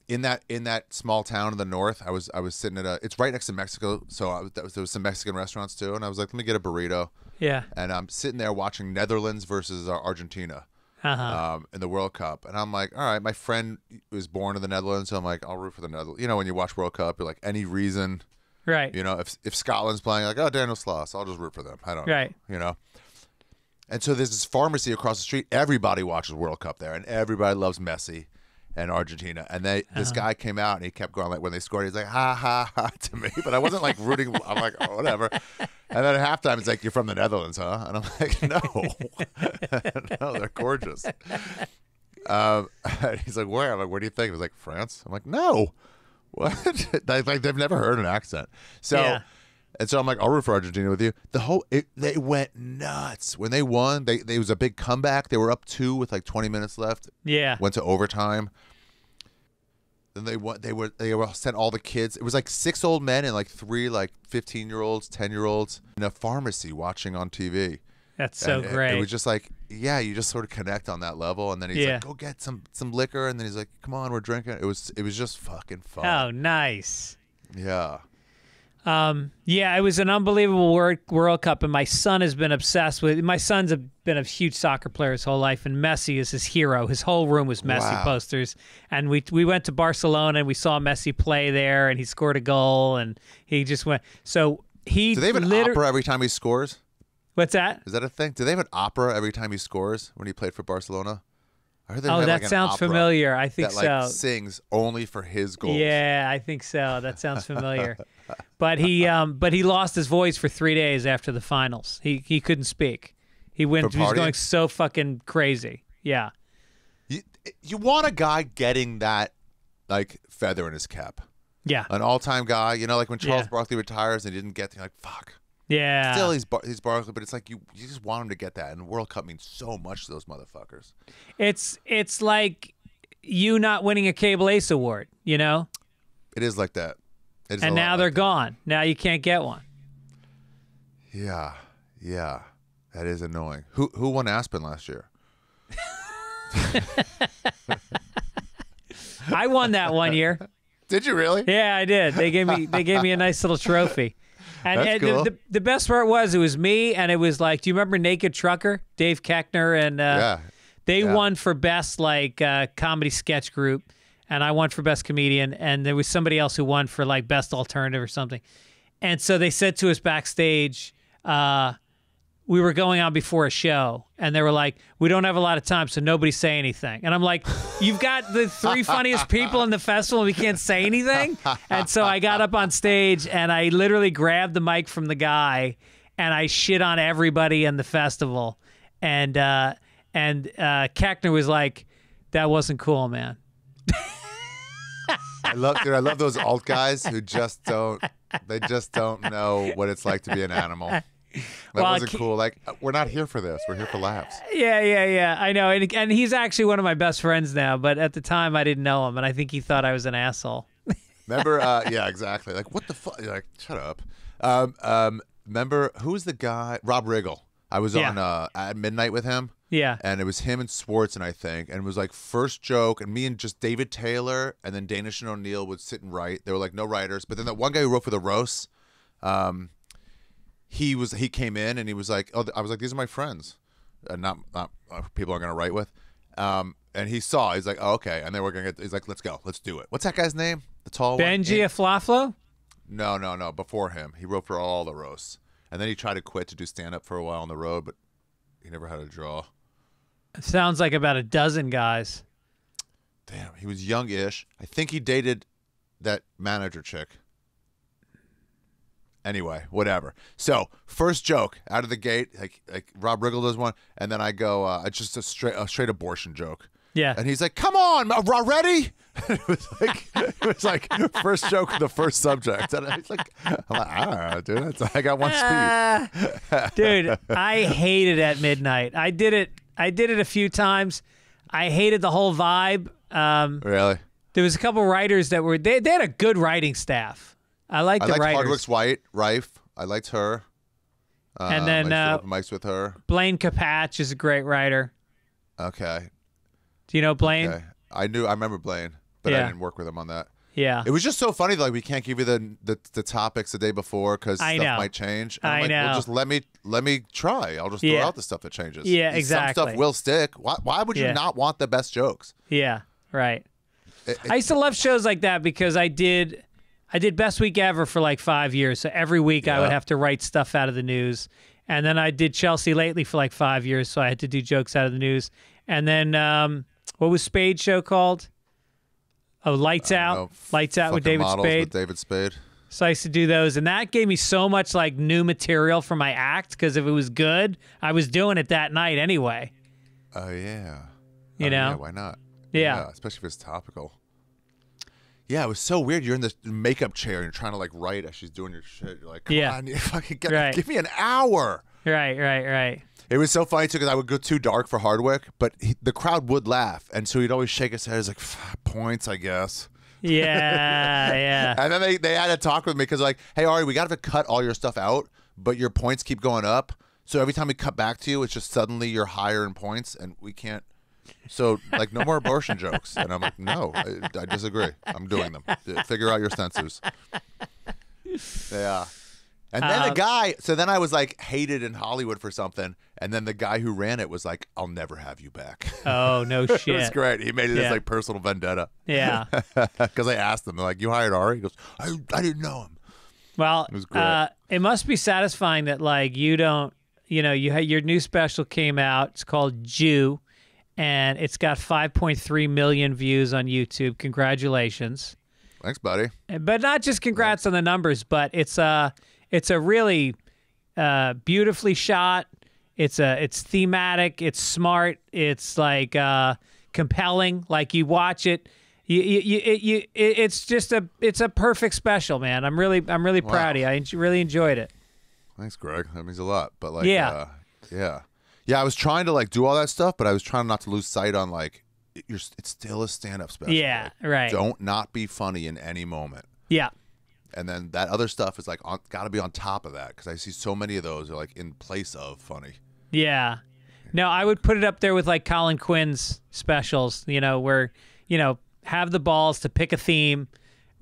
In that small town in the north, I was sitting at it's right next to Mexico, so there was some Mexican restaurants too, and I was like, let me get a burrito. Yeah. And I'm sitting there watching Netherlands versus Argentina. In the World Cup, and I'm like, all right, my friend was born in the Netherlands, so I'm like, I'll root for the Netherlands. When you watch World Cup, you're like, any reason, right? If Scotland's playing, like, oh, Daniel Sloss, I'll just root for them. I don't know, And so there's this pharmacy across the street. Everybody watches World Cup there, and everybody loves Messi and Argentina. And this guy came out, and he kept going, like, when they scored, he's like, ha ha ha to me, but I wasn't like rooting. I'm like, oh, whatever. And then at halftime, it's like, you're from the Netherlands, huh? And I'm like, no. No, they're gorgeous. He's like, where? I'm like, where do you think? He was like, France. I'm like, no. What? Like, they've never heard an accent. So, and so I'm like, I'll root for Argentina with you. They went nuts. When they won, it was a big comeback. They were up 2 with like 20 minutes left. Yeah. Went to overtime. Then they were sent all the kids. It was like 6 old men and like 3 like 15-year-olds, 10-year-olds in a pharmacy watching on TV. That's so great. It was just like, you just sort of connect on that level. And then he's like, go get some liquor. And then he's like, come on, we're drinking. It was just fucking fun. Oh, nice. Yeah. It was an unbelievable World Cup, and my son has been obsessed with. My son's been a huge soccer player his whole life, and Messi is his hero. His whole room was Messi posters, and we went to Barcelona and we saw Messi play there, and he scored a goal, and he just went. So he do they have an opera every time he scores? What's that? Is that a thing? Do they have an opera every time he scores when he played for Barcelona? I heard they Oh, had, that like, an sounds opera familiar. I think that, like, so. sings only for his goals. Yeah, I think so. That sounds familiar. But he lost his voice for 3 days after the finals. He couldn't speak. He was partying? going so fucking crazy. Yeah. You want a guy getting that, like, feather in his cap. Yeah. An all-time guy. You know, like when Charles Yeah. Barkley retires and he didn't get, you're like, fuck. Yeah. Still, he's Barkley, but it's like you just want him to get that. And the World Cup means so much to those motherfuckers. It's like you not winning a Cable Ace Award, you know? It is like that. It is And a lot now like they're that. gone. Now you can't get one. Yeah. That is annoying. Who won Aspen last year? I won that one year. Did you really? Yeah, I did. They gave me a nice little trophy. And, That's and cool. the best part was it was me, and it was like, do you remember Naked Trucker, Dave Keckner, and Yeah. they Yeah. won for best like comedy sketch group, and I won for best comedian, and there was somebody else who won for like best alternative or something. And so they said to us backstage, we were going on before a show, and they were like, we don't have a lot of time, so nobody say anything. And I'm like, you've got the 3 funniest people in the festival, and we can't say anything? And so I got up on stage, and I literally grabbed the mic from the guy, and I shit on everybody in the festival. And Keckner was like, that wasn't cool, man. I love those alt guys who just don't know what it's like to be an animal. That Well, wasn't cool. Like, we're not here for this. We're here for laughs. Yeah. I know. And he's actually one of my best friends now, but at the time I didn't know him, and I think he thought I was an asshole. Remember? Yeah, exactly. Like, what the fuck? Like, shut up. Remember, who's the guy? Rob Riggle. I was on at midnight with him. Yeah. And it was him and Swartzen, I think. And it was like first joke, and me and just David Taylor, and then Danish and O'Neill would sit and write. There were like no writers. But then that one guy who wrote for the roast, he came in and he was like, oh, I was like, these are my friends, not people I'm gonna write with. And he's like, oh, okay. And then he's like, let's go, let's do it. What's that guy's name? The tall Benji one? Aflaflo? No. Before him, he wrote for all the roasts, and then he tried to quit to do stand up for a while on the road, but he never had a draw. It sounds like about a dozen guys. Damn, he was young-ish. I think he dated that manager chick. Anyway, whatever. So, first joke out of the gate, like Rob Riggle does one, and then I go, it's just a straight abortion joke. Yeah. And he's like, "Come on, already!" it was like first joke, the first subject, and it's like, I'm like, I don't know, dude. I got one speed. Dude, I hated At Midnight. I did it a few times. I hated the whole vibe. Really? There was a couple writers that were they had a good writing staff. I liked the liked writers. Hardwick's Rife. I liked her. And then I used to Mike's with her. Blaine Capatch is a great writer. Okay. Do you know Blaine? Okay. I remember Blaine, but I didn't work with him on that. Yeah. It was just so funny. Like, we can't give you the topics the day before because stuff know. might change. And I'm I like, know. Well, just let me try. I'll just throw out the stuff that changes. Yeah, Some exactly. stuff will stick. Why would you Yeah. not want the best jokes? Yeah, right. I used to love shows like that because I did Best Week Ever for like 5 years. So every week I would Yeah. have to write stuff out of the news. And then I did Chelsea Lately for like 5 years, so I had to do jokes out of the news. And then what was Spade's show called? Oh, Lights Out. know. Lights Out with Fucking David models Spade. with David Spade. So I used to do those, and that gave me so much like new material for my act because if it was good, I was doing it that night anyway. Oh yeah. You know? Yeah, why not? Yeah. Especially if it's topical. Yeah, it was so weird. You're in this makeup chair and you're trying to like write as she's doing your shit. You're like, come Yeah. on, you fucking Right. give me an hour. Right. It was so funny too because I would go too dark for Hardwick, but the crowd would laugh, and so he'd always shake his head. He's like, points, I guess. Yeah. And then they had to talk with me because like, hey Ari, we got to cut all your stuff out, but your points keep going up. So every time we cut back to you, it's just suddenly you're higher in points, and we can't. So like, no more abortion jokes. And I'm like, no, I disagree. I'm doing them. Figure out your censors. Yeah. And then the guy, so then I was like hated in Hollywood for something, and then the guy who ran it was like, I'll never have you back. Oh, no It was shit. great. He made it Yeah. as like personal vendetta. Yeah. Because I asked him, they're like, you hired Ari? He goes, I didn't know him. Well, It was great. it must be satisfying that like you don't your new special came out. It's called Jew, and it's got 5.3 million views on YouTube. Congratulations. Thanks, buddy. But not just congrats on the numbers, but it's a really beautifully shot. It's thematic. It's smart. It's like compelling. Like you watch it, it's a perfect special, man. I'm really proud of you. I really enjoyed it. Thanks, Greg. That means a lot. But like, yeah. I was trying to like do all that stuff, but I was trying not to lose sight on like it's still a stand-up special. Yeah, like, right. Don't not be funny in any moment. Yeah. And then that other stuff is like got to be on top of that because I see so many of those are like in place of funny. Yeah. No, I would put it up there with like Colin Quinn's specials, where, have the balls to pick a theme,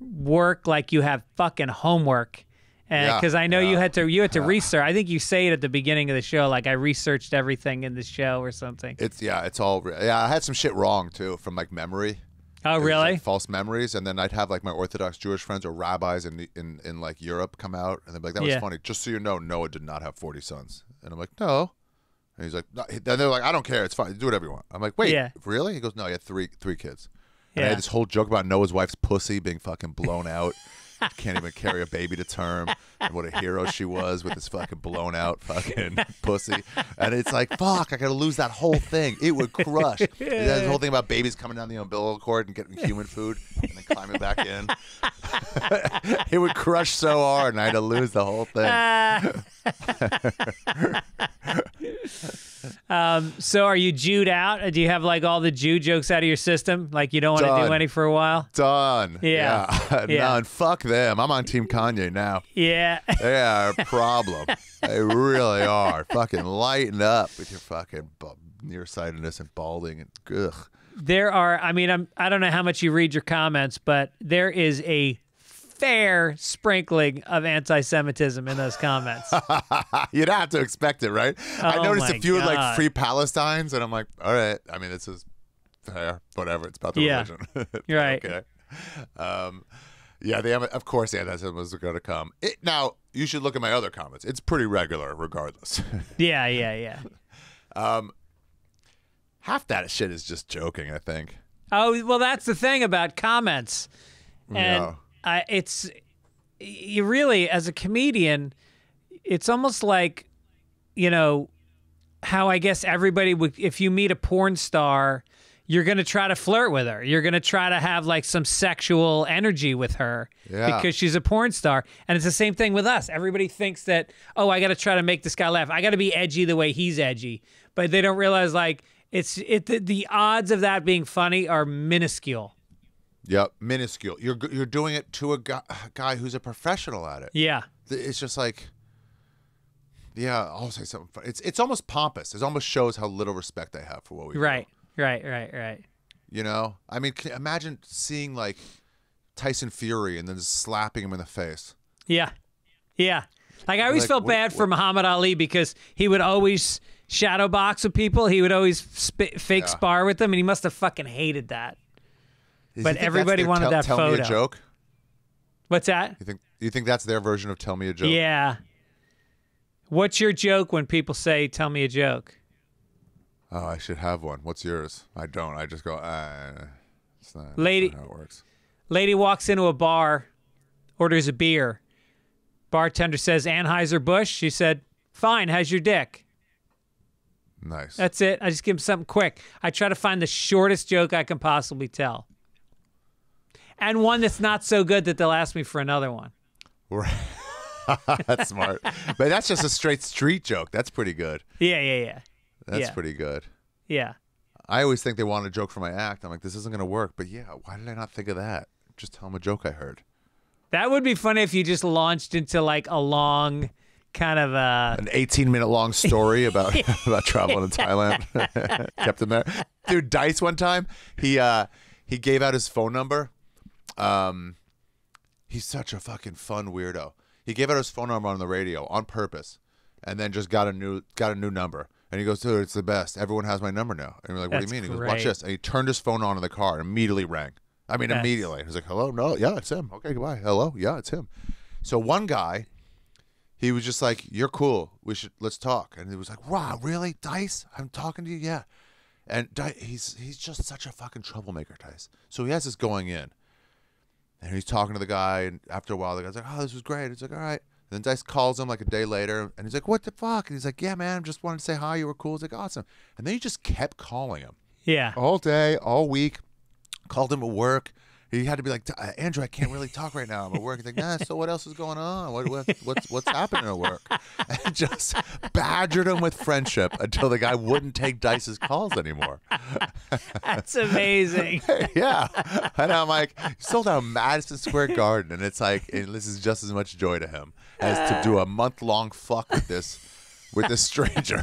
work like you have fucking homework. And because I know you had to research. I think you say it at the beginning of the show, like I researched everything in the show or something. It's all. I had some shit wrong too from like memory. Oh, really? Like false memories, and then I'd have like my Orthodox Jewish friends or rabbis in like Europe come out, and they'd be like, "That was funny." Just so you know, Noah did not have 40 sons, and I'm like, "No," and he's like, no. Then they're like, "I don't care, it's fine, do whatever you want." I'm like, "Wait, really?" He goes, "No, he had three kids." And I had this whole joke about Noah's wife's pussy being fucking blown out. Can't even carry a baby to term, and what a hero she was with this fucking blown out fucking pussy. And it's like, fuck, I gotta lose that whole thing. It would crush. This whole thing about babies coming down the umbilical cord and getting human food and then climbing back in. It would crush so hard, and I had to lose the whole thing. So are you Jewed out? Do you have like all the Jew jokes out of your system? Like you don't want to do any for a while? Done. Yeah. None. Fuck them. I'm on Team Kanye now. Yeah. They are a problem. They really are. Fucking lighten up with your fucking nearsightedness and balding and ugh. There are, I don't know how much you read your comments, but there is a fair sprinkling of anti-Semitism in those comments. You'd have to expect it, right? I noticed a few like Free Palestines, and I'm like, all right. I mean, this is fair. Whatever. It's about the religion. Right. Okay. Of course, anti-Semitism is going to come. Now, you should look at my other comments. It's pretty regular, regardless. Yeah. Half that shit is just joking, I think. Oh, well, that's the thing about comments. And you really, as a comedian, it's almost like, how I guess everybody would, if you meet a porn star, you're going to try to flirt with her. You're going to try to have like some sexual energy with her because she's a porn star. And it's the same thing with us. Everybody thinks that, I got to try to make this guy laugh. I got to be edgy the way he's edgy. But they don't realize like the odds of that being funny are minuscule. Yep, minuscule. You're doing it to a guy who's a professional at it. Yeah. It's just like, I'll say something funny. It's almost pompous. It almost shows how little respect I have for what we do. Right. I mean, imagine seeing like Tyson Fury and then just slapping him in the face. Yeah. Like I always felt bad for Muhammad Ali because he would always shadow box with people. He would always fake spar with them, and he must have fucking hated that. But everybody wanted that photo. Tell me a joke. What's that? You think that's their version of tell me a joke? Yeah. What's your joke when people say tell me a joke? Oh, I should have one. What's yours? I don't. I just go, it's not, Lady, that's not how it works. Lady walks into a bar, orders a beer. Bartender says, Anheuser-Busch. She said, fine, how's your dick? Nice. That's it. I just give them something quick. I try to find the shortest joke I can possibly tell. And one that's not so good that they'll ask me for another one. That's smart. But that's just a straight street joke. That's pretty good. Yeah. That's pretty good. Yeah. I always think they want a joke for my act. I'm like, this isn't going to work. But why did I not think of that? Just tell them a joke I heard. That would be funny if you just launched into like a long kind of an 18-minute long story about about traveling to Thailand. Kept him there. Dude, Dice one time, he gave out his phone number. He's such a fucking fun weirdo. He gave out his phone number on the radio on purpose, and then just got a new number. And he goes, dude, it's the best. Everyone has my number now. And we're like, what do you mean? He goes, watch this. And he turned his phone on in the car and immediately rang. I mean, immediately. He was like, hello? No, yeah, it's him. Okay, goodbye. Hello? Yeah, it's him. So one guy, he was just like, "You're cool. Let's talk." And he was like, "Wow, really, Dice? I'm talking to you, yeah." And he's just such a fucking troublemaker, Dice. So he has this going in, and he's talking to the guy. And after a while, the guy's like, "Oh, this was great." He's like, "All right." And then Dice calls him like a day later, and he's like, "What the fuck?" And he's like, "Yeah, man, just wanted to say hi. You were cool." He's like, "Awesome." And then he just kept calling him Yeah. all day, all week. Called him at work. He had to be like, "Andrew, I can't really talk right now. I'm at work." He's like, "Nah, so what else is going on? What's happening at work?" And just badgered him with friendship until the guy wouldn't take Dice's calls anymore. That's amazing. Yeah. And I'm like, he sold out Madison Square Garden, and it's like, and this is just as much joy to him as to do a month-long fuck with this stranger.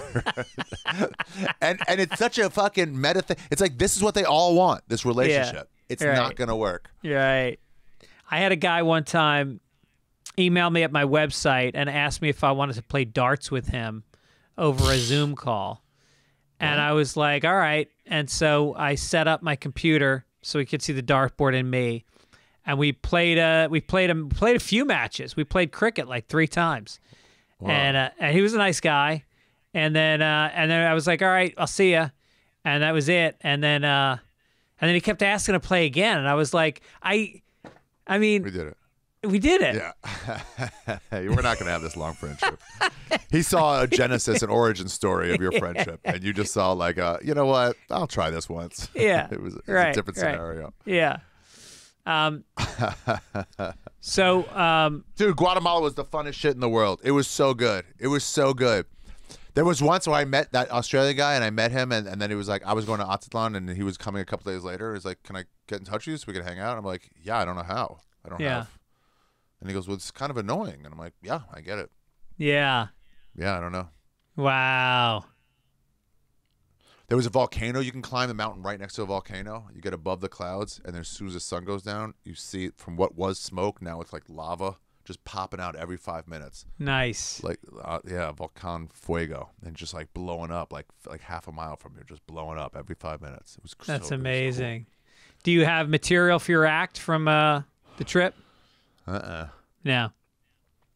and it's such a fucking meta thing. It's like, this is what they all want, this relationship. Yeah. It's Right. not going to work. Right. I had a guy one time email me at my website and asked me if I wanted to play darts with him over a Zoom call. And I was like, all right. And so I set up my computer so he could see the dartboard and me. And we played a few matches. We played cricket like 3 times. Wow. And he was a nice guy. And then I was like, all right, I'll see ya. And that was it. And then he kept asking to play again. And I was like, I mean, We did it. we did it. Yeah. We're not going to have this long friendship. He saw a genesis and origin story of your friendship, and you just saw like, you know what? I'll try this once. Yeah. It was Right, a different right. scenario. Yeah. So, Dude, Guatemala was the funnest shit in the world. It was so good. It was so good. There was once where I met that Australian guy, and I met him, and then he was like, I was going to Atitlan, and he was coming a couple days later. He's like, "Can I get in touch with you so we can hang out?" I'm like, "Yeah, I don't know how. I don't Yeah. have." And he goes, "Well, it's kind of annoying." And I'm like, "Yeah, I get it. yeah. Yeah, I don't know." Wow. There was a volcano. You can climb the mountain right next to a volcano. You get above the clouds, and then as soon as the sun goes down, you see it from what was smoke. Now it's like lava just popping out every 5 minutes. Nice. Like, yeah, Volcan Fuego, and just like blowing up like half a mile from you, just blowing up every 5 minutes. It was That's so, amazing. Do you have material for your act from the trip? Cool. No.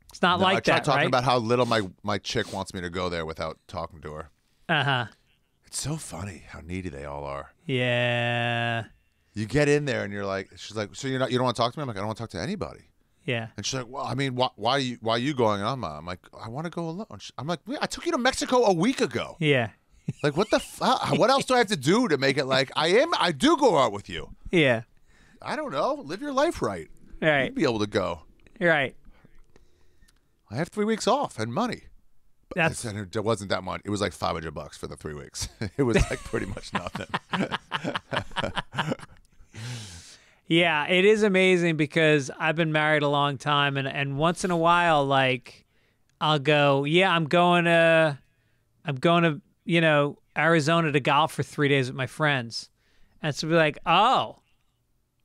It's not No, like I tried that, talking right? about how little my chick wants me to go there without talking to her. Uh-huh. It's so funny how needy they all are. Yeah. You get in there and you're like, she's like, "So you don't want to talk to me?" I'm like, "I don't want to talk to anybody." Yeah. And she's like, "Well, I mean, why are you going on, Mom?" I'm like, "I want to go alone." I'm like, "I took you to Mexico a week ago. Yeah. Like, what the fuck? What else do I have to do to make it like I do go out with you? Yeah. I don't know. Live your life right. Right. You'd be able to go. Right. I have 3 weeks off and money." But That's- it wasn't that much. It was like $500 for the 3 weeks. It was like pretty much nothing. Yeah, it is amazing because I've been married a long time, and once in a while, like, I'll go, yeah, I'm going to, Arizona to golf for 3 days with my friends. And so be like, oh.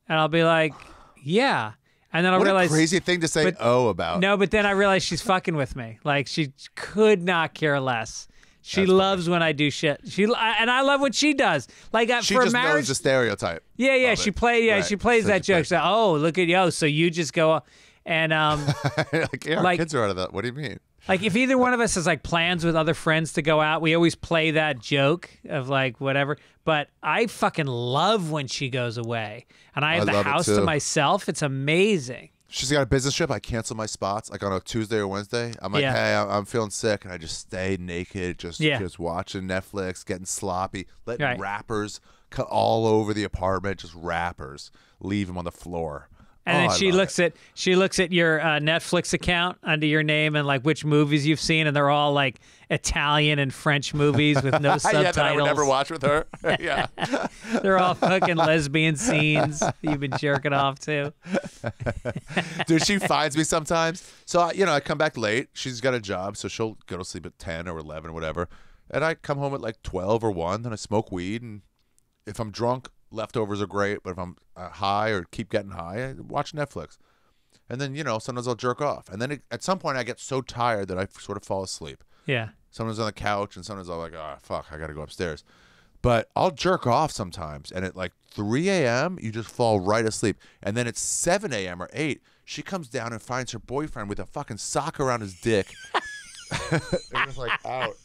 And I'll be like, yeah. And then I'll What realize a crazy thing to say but- about. no, but then I realize she's fucking with me. Like, she could not care less. She That's loves when I do shit. And I love what she does. Like, She for just marriage, knows the stereotype. yeah, of she it. played. Yeah, Right. she plays So that she joke. plays- So, oh, look at you. So you just go and Like, yeah, our Like- kids are out of that. What do you mean? like if either one of us has like plans with other friends to go out, we always play that joke of like whatever. But I fucking love when she goes away and I have the love it house to too. myself. It's amazing. She's got a business trip. I cancel my spots like on a Tuesday or Wednesday. I'm like, Yeah. "Hey, I'm feeling sick," and I just stay naked, just watching Netflix, getting sloppy, letting Right. rappers cut all over the apartment, just rappers, leave them on the floor. And Oh, then I she love looks it. at your Netflix account under your name and like which movies you've seen, and they're all like Italian and French movies with no Yeah, subtitles. that I would never watch with her. Yeah. They're all fucking lesbian scenes that you've been jerking off to. Dude, she finds me sometimes. So, I come back late. She's got a job, so she'll go to sleep at 10 or 11 or whatever. And I come home at like 12 or 1, and I smoke weed. And if I'm drunk, leftovers are great. But if I'm high or keep getting high, I watch Netflix. And then, sometimes I'll jerk off. And then at some point, I get so tired that I sort of fall asleep. Yeah. Sometimes on the couch, and sometimes I'm like, "Oh, fuck, I got to go upstairs." But I'll jerk off sometimes, and at like 3 a.m., you just fall right asleep. And then at 7 a.m. or 8, she comes down and finds her boyfriend with a fucking sock around his dick. They're just like out.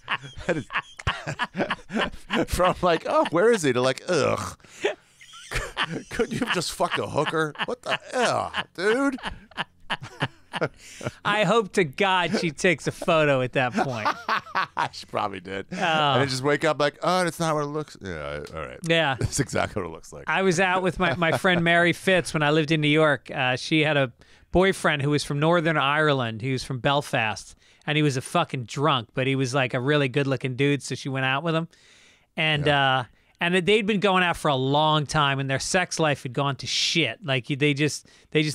From like, oh, where is he? To like, ugh. Couldn't you have just fucked a hooker? What the ugh, dude? I hope to God she takes a photo at that point. She probably did. And then just wake up like, oh, that's not what it looks. Yeah, all right. Yeah. That's exactly what it looks like. I was out with my friend Mary Fitz when I lived in New York. She had a boyfriend who was from Northern Ireland. He was from Belfast, and he was a fucking drunk, but he was like a really good-looking dude, so she went out with him. And and they'd been going out for a long time, and their sex life had gone to shit. Like they just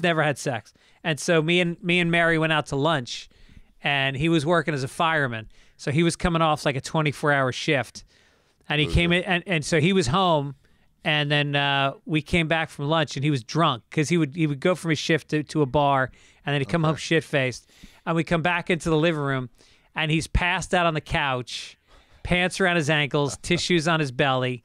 never had sex. And so me and Mary went out to lunch, and he was working as a fireman. So he was coming off like a 24-hour shift, and he came in, and so he was home, and then we came back from lunch, and he was drunk because he would go from his shift to a bar, and then he'd come home shit-faced, and we come back into the living room, and he's passed out on the couch, pants around his ankles, tissues on his belly,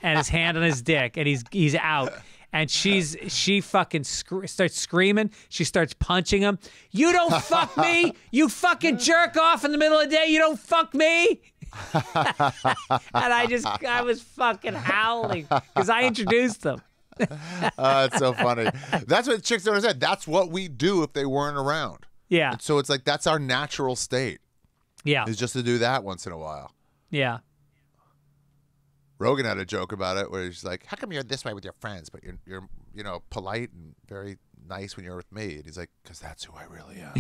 and his hand on his dick, and he's out. And she fucking starts screaming. She starts punching him. You don't fuck me. You fucking jerk off in the middle of the day. You don't fuck me. And I was fucking howling because I introduced them. It's so funny. That's what chicks don't understand. That's what we do if they weren't around. Yeah. And so it's like that's our natural state. Yeah. Is just to do that once in a while. Yeah. Rogan had a joke about it where he's like, how come you're this way with your friends, but you're polite and very nice when you're with me? And he's like, because that's who I really am.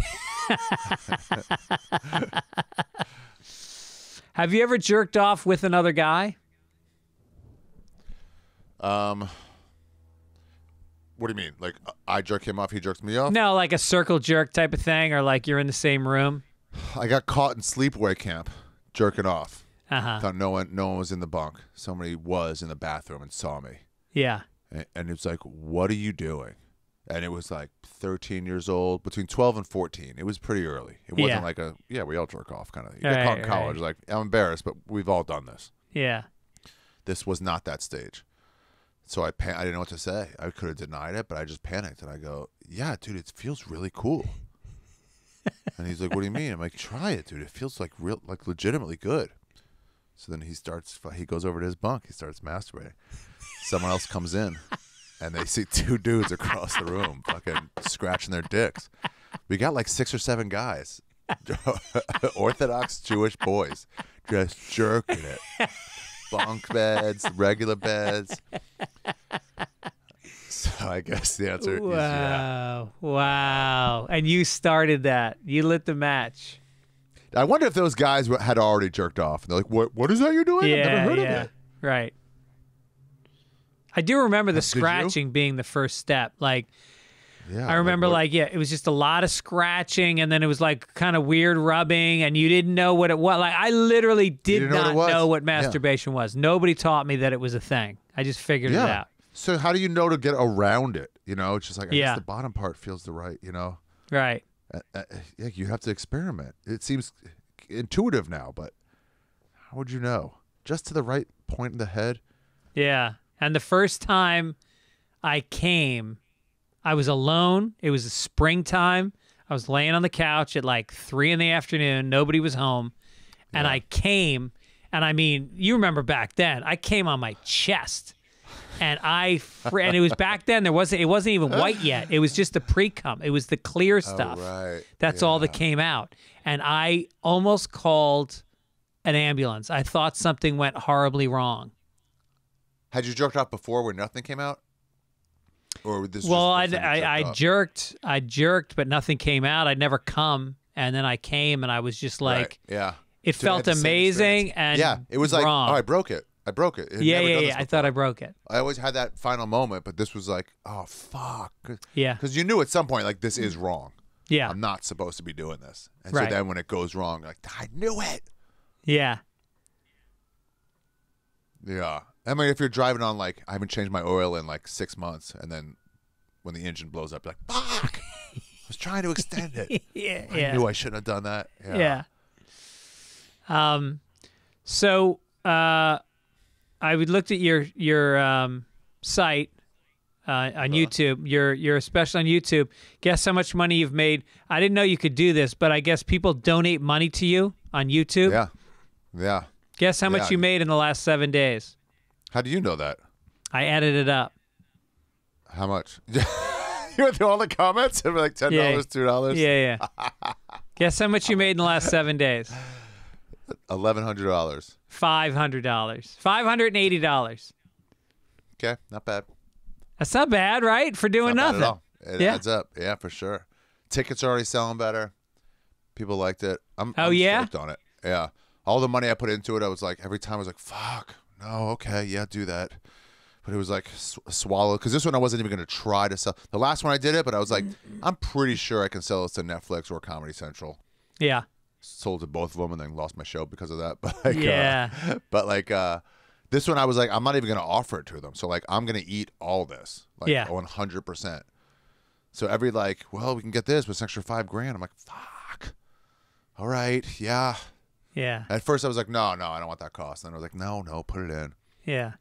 Have you ever jerked off with another guy? What do you mean? Like I jerk him off, he jerks me off? No, like a circle jerk type of thing, or like you're in the same room. I got caught in sleepaway camp jerking off. Uh-huh. Thought no one was in the bunk. Somebody was in the bathroom and saw me. Yeah. And it was like, what are you doing? And it was like 13 years old, between 12 and 14. It was pretty early. It wasn't like we all jerk off kind of thing. You get caught in college. Like, I'm embarrassed, but we've all done this. Yeah. This was not that stage. So I didn't know what to say. I could have denied it, but I just panicked. And I go, yeah, dude, it feels really cool. And he's like, what do you mean? I'm like, try it, dude. It feels like legitimately good. So then he goes over to his bunk. He starts masturbating. Someone else comes in, and they see two dudes across the room fucking scratching their dicks. We got like 6 or 7 guys, Orthodox Jewish boys, just jerking it. Bunk beds, regular beds. So I guess the answer is yeah. Wow. And you started that. You lit the match. I wonder if those guys had already jerked off. And they're like, what is that you're doing? Yeah, I've never heard of it. Right. I do remember the scratching being the first step. Like, yeah, I remember it was just a lot of scratching, and then it was like kind of weird rubbing, and you didn't know what it was. Like, I literally did not know what masturbation was. Nobody taught me that it was a thing. I just figured it out. So how do you know to get around it? It's just like, I guess the bottom part feels the right, Right. Yeah, you have to experiment. It seems intuitive now, but how would you know? Just to the right point in the head? Yeah. And the first time I came, I was alone. It was springtime. I was laying on the couch at like 3 p.m. Nobody was home. And I came, and I mean, you remember back then, I came on my chest. And and it was back then. It wasn't even white yet. It was just the pre-cum. It was the clear stuff. Oh, right. That's all that came out. And I almost called an ambulance. I thought something went horribly wrong. Had you jerked off before when nothing came out? Or this? Well, I jerked, but nothing came out. I'd never come, and then I came, and I was just like, it felt amazing, and it was like, wrong. I broke it. Yeah. I thought I broke it. I always had that final moment, but this was like, oh, fuck. Yeah. Because you knew at some point, like, this is wrong. Yeah. I'm not supposed to be doing this. And so then when it goes wrong, like, I knew it. Yeah. Yeah. I mean, if you're driving on, like, I haven't changed my oil in, like, 6 months, and then when the engine blows up, you're like, fuck. I was trying to extend it. I knew I shouldn't have done that. Yeah. So, I would looked at your site on YouTube. You're special on YouTube. Guess how much money you've made? I didn't know you could do this, but I guess people donate money to you on YouTube. Yeah. Yeah. Guess how much you made in the last 7 days? How do you know that? I added it up. How much? You went through all the comments and were like $10, $2. Yeah, yeah. Guess how much you made in the last 7 days? $1,100. $500. $580. Okay, not bad. That's not bad, right? For doing Not bad nothing. at all. It adds up. Yeah, for sure. Tickets are already selling better. People liked it. I'm stoked on it. Yeah. All the money I put into it, I was like, every time I was like, fuck, no, okay, yeah, do that. But it was like swallow. Because this one I wasn't even going to try to sell. The last one I did it, but I was like, I'm pretty sure I can sell this to Netflix or Comedy Central. Yeah. Sold to both of them and then lost my show because of that. But like, this one I was like, I'm not even going to offer it to them. So like, I'm going to eat all this. Like 100%. So every like, well, we can get this, but it's an extra $5,000. I'm like, fuck. All right. Yeah. Yeah. At first I was like, no, I don't want that cost. And then I was like, no, put it in. Yeah.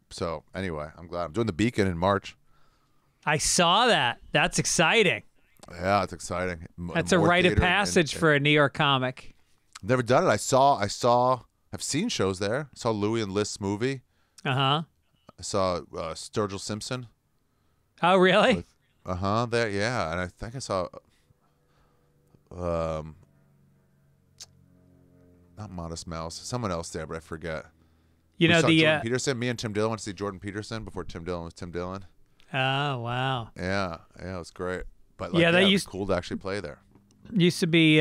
So anyway, I'm glad. I'm doing the Beacon in March. I saw that. That's exciting. Yeah, it's exciting. That's a rite of passage for a New York comic. Never done it. I've seen shows there. I saw Louis and List's movie. Uh-huh. I saw Sturgill Simpson. Oh, really? There, yeah. And I think I saw not Modest Mouse, someone else there, but I forget. You know, the Jordan Peterson. Me and Tim Dillon went to see Jordan Peterson before Tim Dillon was Tim Dillon. Oh, wow. Yeah, it was great. But like, that it used was cool to actually play there. Used to be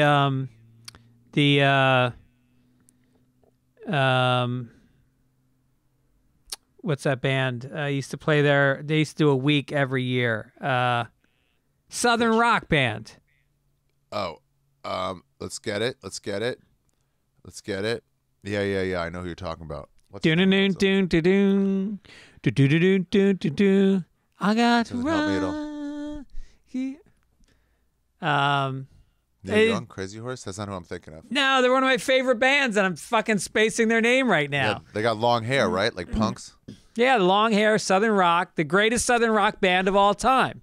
what's that band? Used to play there. They used to do a week every year. Southern rock band. Oh, let's get it. Yeah. I know who you're talking about. I got to Doesn't help me at all. run. Neil Young, Crazy Horse. That's not who I'm thinking of. No, they're one of my favorite bands, and I'm fucking spacing their name right Yeah, now. they got long hair, right? Like punks. Yeah, long hair, Southern rock, the greatest Southern rock band of all time.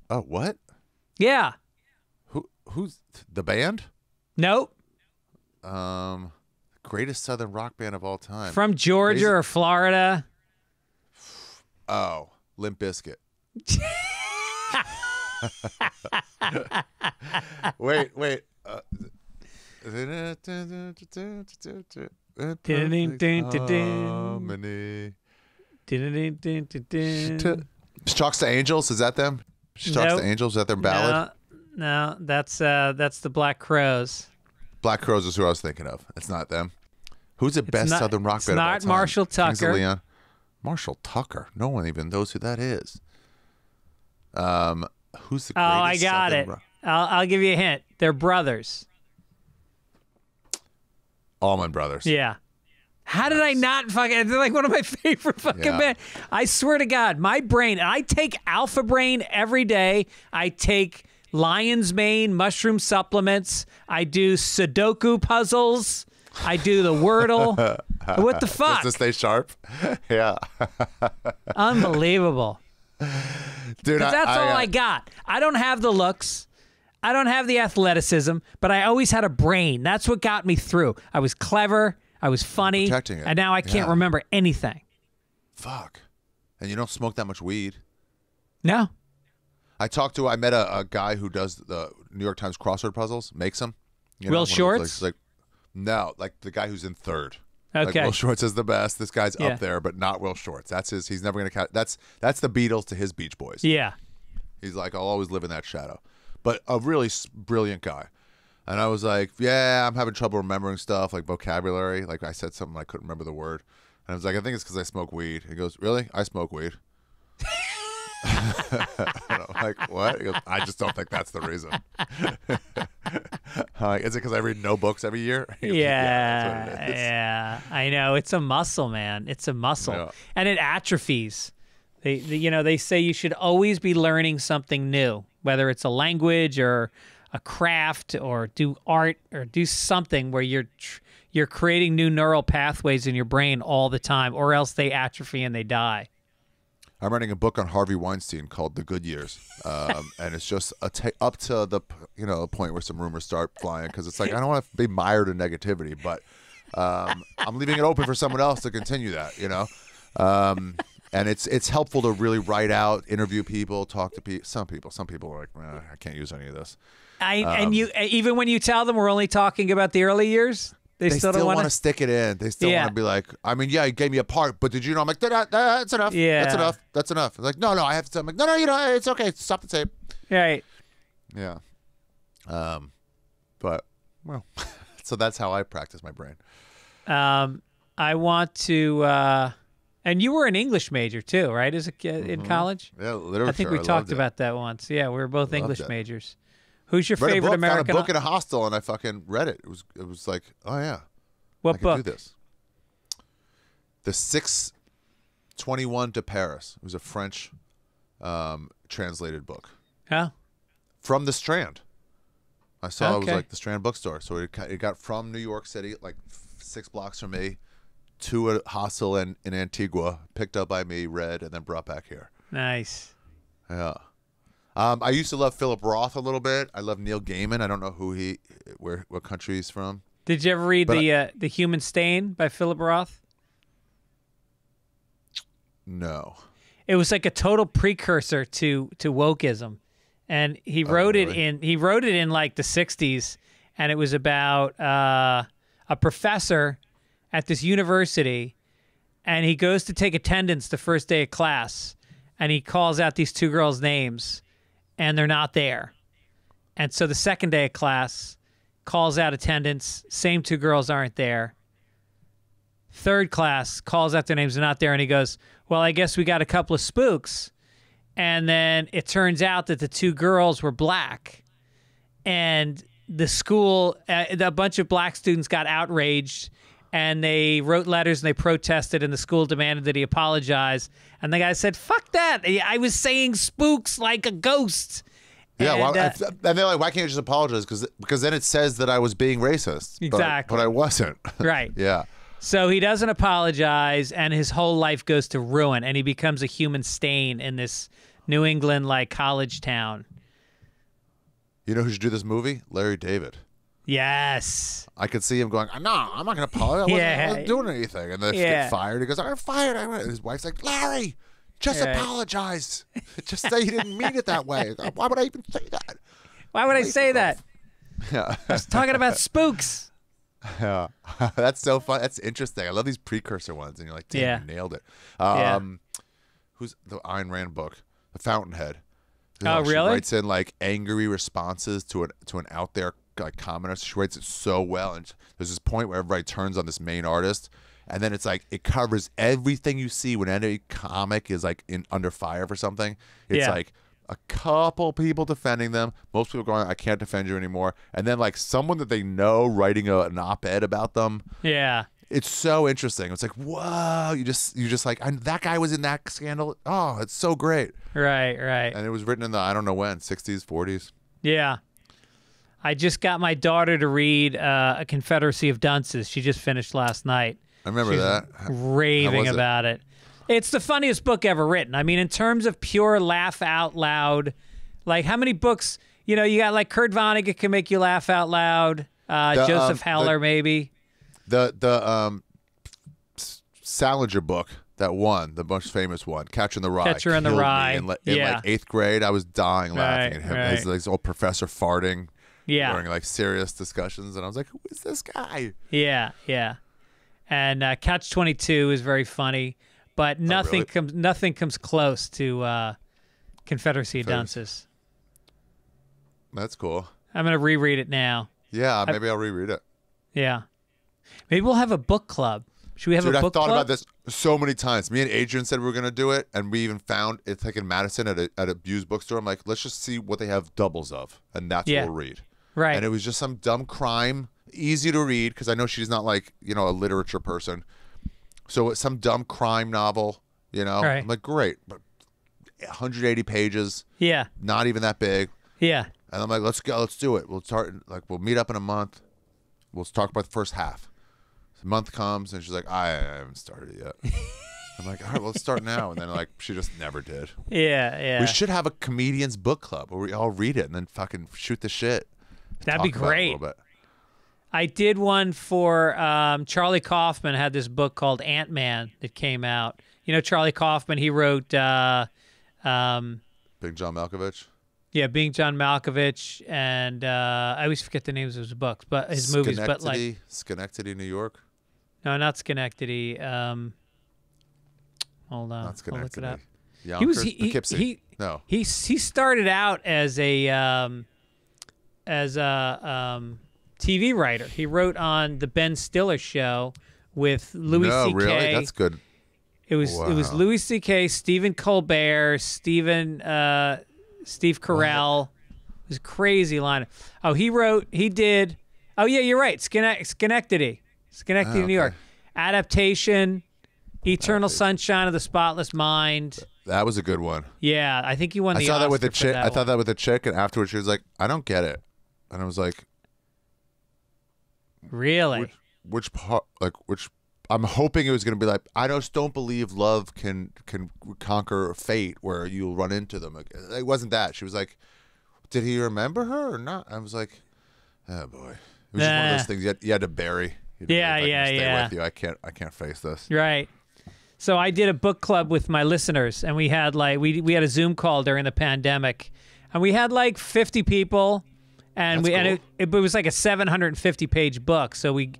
Oh, what? Yeah. Who's the band? Nope. Greatest Southern rock band of all time. From Georgia or Florida. Oh, Limp Bizkit. Wait. Talks to Angels, is that them? She Talks to Angels, is that their ballad? No, that's the Black Crowes. Black Crowes is who I was thinking of. It's not them. Who's the best Southern rock band of all time? It's not Marshall Kings of Tucker. Leon. Marshall Tucker. No one even knows who that is. Who's the greatest I got Southern it. rock? I'll give you a hint. They're brothers. Allman Brothers. Yeah. How did I not fucking... They're like one of my favorite fucking bands. I swear to God, my brain... I take Alpha Brain every day. I take Lion's Mane mushroom supplements. I do Sudoku puzzles. I do the Wordle. What the fuck? Just to stay sharp. Yeah. Unbelievable. Dude, That's all I got. I don't have the looks. I don't have the athleticism, but I always had a brain. That's what got me through. I was clever. I was funny. Protecting it. And now I can't Yeah. remember anything. Fuck. And you don't smoke that much weed. No. I met a guy who does the New York Times crossword puzzles, makes them. You Will one of those, Shorts? No, like the guy who's in third. Okay. Like Will Shorts is the best. This guy's Yeah. up there, but not Will Shorts. That's his. He's never gonna catch. That's the Beatles to his Beach Boys. Yeah. He's like, I'll always live in that shadow. But a really brilliant guy. And I was like, yeah, I'm having trouble remembering stuff like vocabulary. Like I said something I couldn't remember the word. And I was like, I think it's because I smoke weed. He goes, really? I smoke weed. And I'm like, what? He goes, I just don't think that's the reason. I'm like, is it because I read no books every year? He goes, that's what it is. Yeah. I know. It's a muscle, man. It's a muscle. Yeah. And it atrophies. They say you should always be learning something new, whether it's a language or a craft or do art or do something where you're creating new neural pathways in your brain all the time, or else they atrophy and they die. I'm writing a book on Harvey Weinstein called The Good Years, and it's just up to the point where some rumors start flying, because it's like I don't want to be mired in negativity, but I'm leaving it open for someone else to continue that, and it's helpful to really write out, interview people, talk to some people. Some people are like, I can't use any of this. And you, even when you tell them we're only talking about the early years, they still don't want to stick it in. They still want to be like, I mean, yeah, you gave me a part, but did you know? I'm like, that's enough. Yeah. That's enough. That's enough. It's like, no, I have to. I'm like, no, it's okay. Stop the tape. Right. Yeah. But, well, so that's how I practice my brain. I want to, and you were an English major too, right? As a kid in college? Yeah, literature. I think we talked about that once. Yeah, we were both English it. majors. Who's your Read favorite American? Found a book in a hostel, and I fucking read it. It was like, oh yeah, what I book? could do this. The 621 to Paris. It was a French translated book. Huh? From the Strand. I saw it was Okay. like the Strand bookstore. So it got from New York City, like 6 blocks from me, to a hostel in Antigua, picked up by me, read, and then brought back here. Nice. Yeah. I used to love Philip Roth a little bit. I love Neil Gaiman. I don't know what country he's from. Did you ever read the Human Stain by Philip Roth? No. It was like a total precursor to wokeism, and he wrote it in like the 60s, and it was about a professor at this university, and he goes to take attendance the first day of class, and he calls out these 2 girls' names, and they're not there. And so the second day of class, calls out attendance, same 2 girls aren't there. Third class, calls out their names, they're not there, and he goes, well, I guess we got a couple of spooks. And then it turns out that the 2 girls were black. And the school, a bunch of black students got outraged, and they wrote letters and they protested, and the school demanded that he apologize. And the guy said, fuck that. I was saying spooks like a ghost. Yeah, And, and they're like, why can't you just apologize? Because then it says that I was being racist. Exactly. But I wasn't. Right. Yeah. So he doesn't apologize, and his whole life goes to ruin, and he becomes a human stain in this New England like college town. You know who should do this movie? Larry David. Yes. I could see him going, no, I'm not going to apologize. I wasn't doing anything. And then he gets fired. He goes, I'm fired. And his wife's like, Larry, just apologize. Just say you didn't mean it that way. Why would I even say that? Why would I say that? Yeah. I was talking about spooks. Yeah. That's so fun. That's interesting. I love these precursor ones. And you're like, damn, you nailed it. Who's the Ayn Rand book? The Fountainhead. Oh, She really? writes in like angry responses to an out there like commenter. She writes it so well, and there's this point where everybody turns on this main artist, and then it's like it covers everything you see when any comic is like under fire for something. It's like a couple people defending them, most people going, I can't defend you anymore, and then like someone that they know writing an op-ed about them. Yeah. It's so interesting. It's like, whoa, you just like, that guy was in that scandal. Oh, it's so great. Right. And it was written in the, I don't know when, 60s, 40s. Yeah. I just got my daughter to read A Confederacy of Dunces. She just finished last night. I remember that. Raving about it. It's the funniest book ever written. I mean, in terms of pure laugh out loud, like how many books, you got like Kurt Vonnegut can make you laugh out loud. Joseph Heller, maybe. The Salinger book, that one, the most famous one, Catcher in the Rye. Catcher in the Rye. In like 8th grade, I was dying laughing at him. Right. His old professor farting during like serious discussions, and I was like, who is this guy? Yeah. And Catch-22 is very funny, but nothing comes close to Confederacy of Dunces. That's cool. I'm gonna reread it now. Yeah, maybe I'll reread it. Yeah. Maybe we'll have a book club. Should we have a book club? I've thought about this so many times. Me and Adrian said we were going to do it, and we even found it's like in Madison at a used bookstore. I'm like, let's just see what they have doubles of, and that's what we'll read. Right. And it was just some dumb crime, easy to read, because I know she's not like, a literature person. So it's some dumb crime novel, Right. I'm like, great, but 180 pages. Yeah. Not even that big. Yeah. And I'm like, let's go, let's do it. We'll meet up in a month. We'll talk about the first half. The month comes and she's like, I haven't started it yet. I'm like, all right, well, let's start now. And then like she just never did. Yeah. We should have a comedians book club where we all read it and then fucking shoot the shit. That'd be Talk about it a great. little bit. I did one for Charlie Kaufman had this book called Ant-Man that came out. You know Charlie Kaufman, he wrote Big John Malkovich. yeah, Being John Malkovich, and I always forget the names of his books, but his movies. But like Schenectady, New York. no, not Schenectady. Hold on, Not I'll look it Schenectady. up. Yonkers, He Poughkeepsie. No. he started out as a TV writer. He wrote on the Ben Stiller show with Louis No, C.K. really? That's good. It was Wow. Louis C.K., Stephen Colbert, Steve Carell. It was a crazy lineup. Oh, he did. Oh yeah, you're right. Schenectady, New York. okay. Adaptation, Eternal Sunshine of the Spotless Mind. That was a good one. Yeah, I think he won the I saw that with a Oscar for chick. that I thought one. that with a chick, and afterwards she was like, "I don't get it," and I was like, Really? "Which part? Like which?" I'm hoping it was going to be like, "I just don't believe love can conquer fate, where you'll run into them." It wasn't that. She was like, "Did he remember her or not?" I was like, "Oh boy." It was just one of Nah. those things you had to bury. You know, Yeah, if I can yeah, stay yeah. With you. I can't face this. Right. So I did a book club with my listeners, and we had like we had a Zoom call during the pandemic, and we had like 50 people, and That's cool. it was like a 750 page book. So we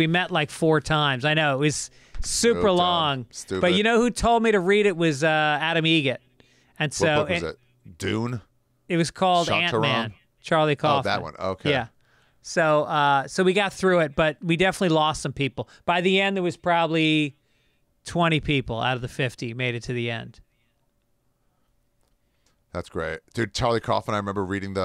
met like 4 times. I know it was super So dumb. long, Stupid. but you know who told me to read it was Adam Egett, and What so book was it? Dune. it was called Shantara? Ant-Man. Charlie Kaufman. Oh, that one. Okay. Yeah. So we got through it, but we definitely lost some people. By the end, there was probably 20 people out of the 50 made it to the end. That's great, dude. Charlie Kaufman. I remember reading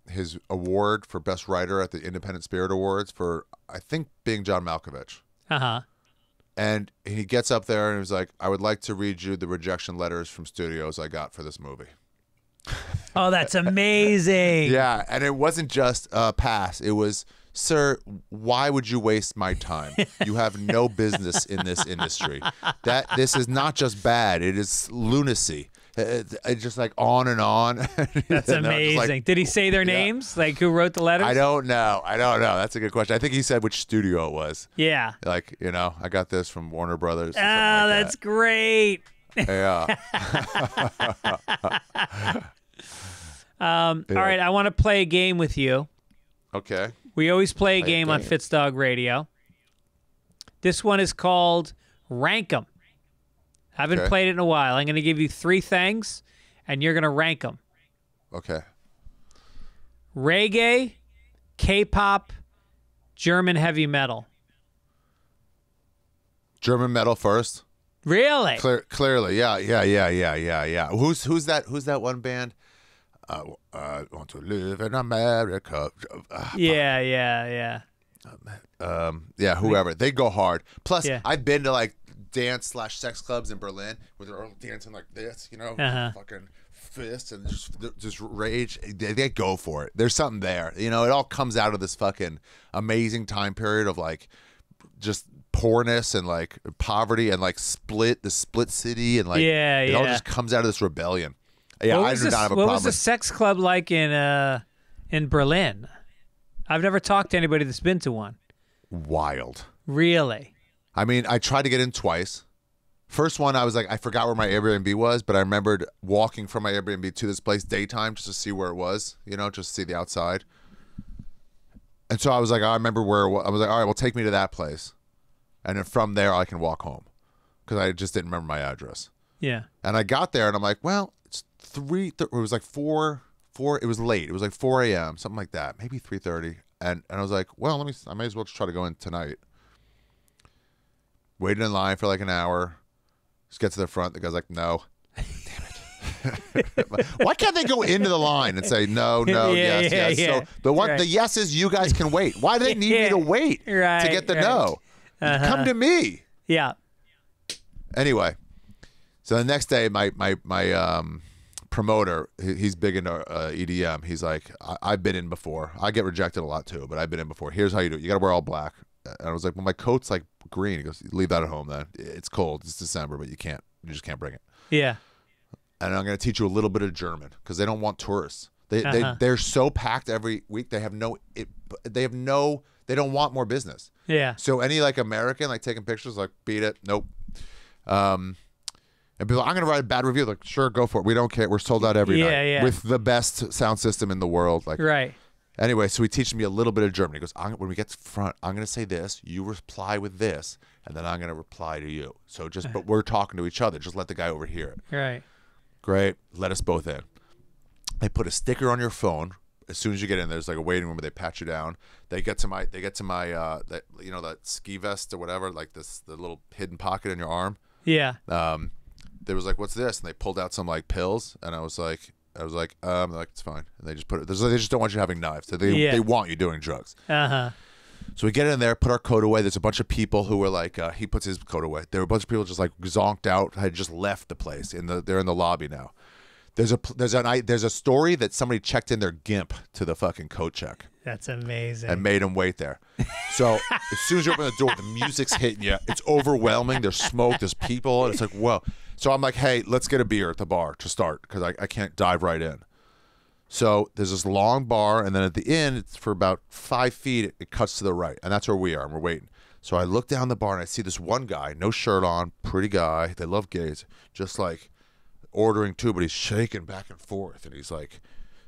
his award for best writer at the Independent Spirit Awards for, I think, Being John Malkovich. Uh-huh. And he gets up there and he's like, "I would like to read you the rejection letters from studios I got for this movie." Oh, that's amazing. Yeah, and it wasn't just a pass. It was, "Sir, why would you waste my time? You have no business in this industry. This is not just bad; it is lunacy." It's just like on and on. That's And I'm just amazing. like, Did he say their yeah. names? Like who wrote the letters? I don't know. That's a good question. I think he said which studio it was. Yeah. Like, I got this from Warner Brothers. or Oh, something like that's great. that. Yeah. All right, I want to play a game with you. Okay. We always play a Play a game on game. Fitzdog Radio. This one is called Rank 'em. Haven't Okay. played it in a while. I'm going to give you 3 things, and you're going to rank them. Okay. Reggae, K-pop, German heavy metal. German metal first. Really? Clearly. Yeah. Who's that one band? Want to live in America. Yeah. Yeah, whoever. They go hard. Plus, Yeah. I've been to like dance/sex clubs in Berlin where they're all dancing like this, Uh-huh. fucking fists and just rage. They go for it. There's something there. It all comes out of this fucking amazing time period of like just poorness and like poverty and like the split city and like it all just comes out of this rebellion. Yeah, I do not have a what problem. was the sex club like in Berlin? I've never talked to anybody that's been to one. Wild. Really? I mean, I tried to get in twice. First one, I was like, I forgot where my Airbnb was, but I remembered walking from my Airbnb to this place daytime just to see where it was, just to see the outside. And so I was like, I remember where it was. I was like, all right, well, take me to that place. And then from there, I can walk home because I just didn't remember my address. Yeah. And I got there and I'm like, well, it's it was like 4, it was late. It was like 4 a.m., something like that, maybe 3:30. And I was like, well, I may as well just try to go in tonight. Waited in line for like an hour. Just get to the front. The guy's like, no. Damn it. Why can't they go into the line and say no, yes. Yeah. So the Right. the yes is you guys can wait. Why do they need me to wait to Right, get the right. no? Come to me. Yeah. Anyway, so the next day, my promoter, he's big into EDM. He's like, I've been in before. I get rejected a lot too, but I've been in before. Here's how you do it. You got to wear all black. And I was like, well, my coat's like green. He goes, leave that at home then. It's cold. It's December, but you just can't bring it. Yeah. And I'm going to teach you a little bit of German because they don't want tourists. They're so packed every week. They don't want more business. Yeah. So any like American like taking pictures, like beat it. Nope. And people, I'm going to write a bad review. Like, sure, go for it. We don't care. We're sold out every night with the best sound system in the world. Like, right. Anyway, so he teaches me a little bit of German. He goes, when we get to front, I'm going to say this. You reply with this, and then I'm going to reply to you. So but we're talking to each other. Just let the guy overhear it. Right. Great. Let us both in. They put a sticker on your phone. As soon as you get in, there's like a waiting room where they pat you down. They get to my that that ski vest or whatever, like the little hidden pocket in your arm. Yeah. They was like, what's this? And they pulled out some like pills, and I was like, they're like, it's fine. And they just put it. They just don't want you having knives. So they want you doing drugs. So we get in there, put our coat away. There's a bunch of people who were like, he puts his coat away. There were a bunch of people just like zonked out, had just left the place. They're in the lobby now. There's a story that somebody checked in their GIMP to the fucking coat check. That's amazing. And made them wait there. So as soon as you open the door, the music's hitting you. It's overwhelming. There's smoke. There's people. And it's like, whoa. So I'm like, hey, let's get a beer at the bar to start because I can't dive right in. So there's this long bar, and then at the end, it's for about 5 feet, it cuts to the right, and that's where we are, and we're waiting. So I look down the bar, and I see this one guy, no shirt on, pretty guy. They love gays, just like ordering too, but he's shaking back and forth, and he's like,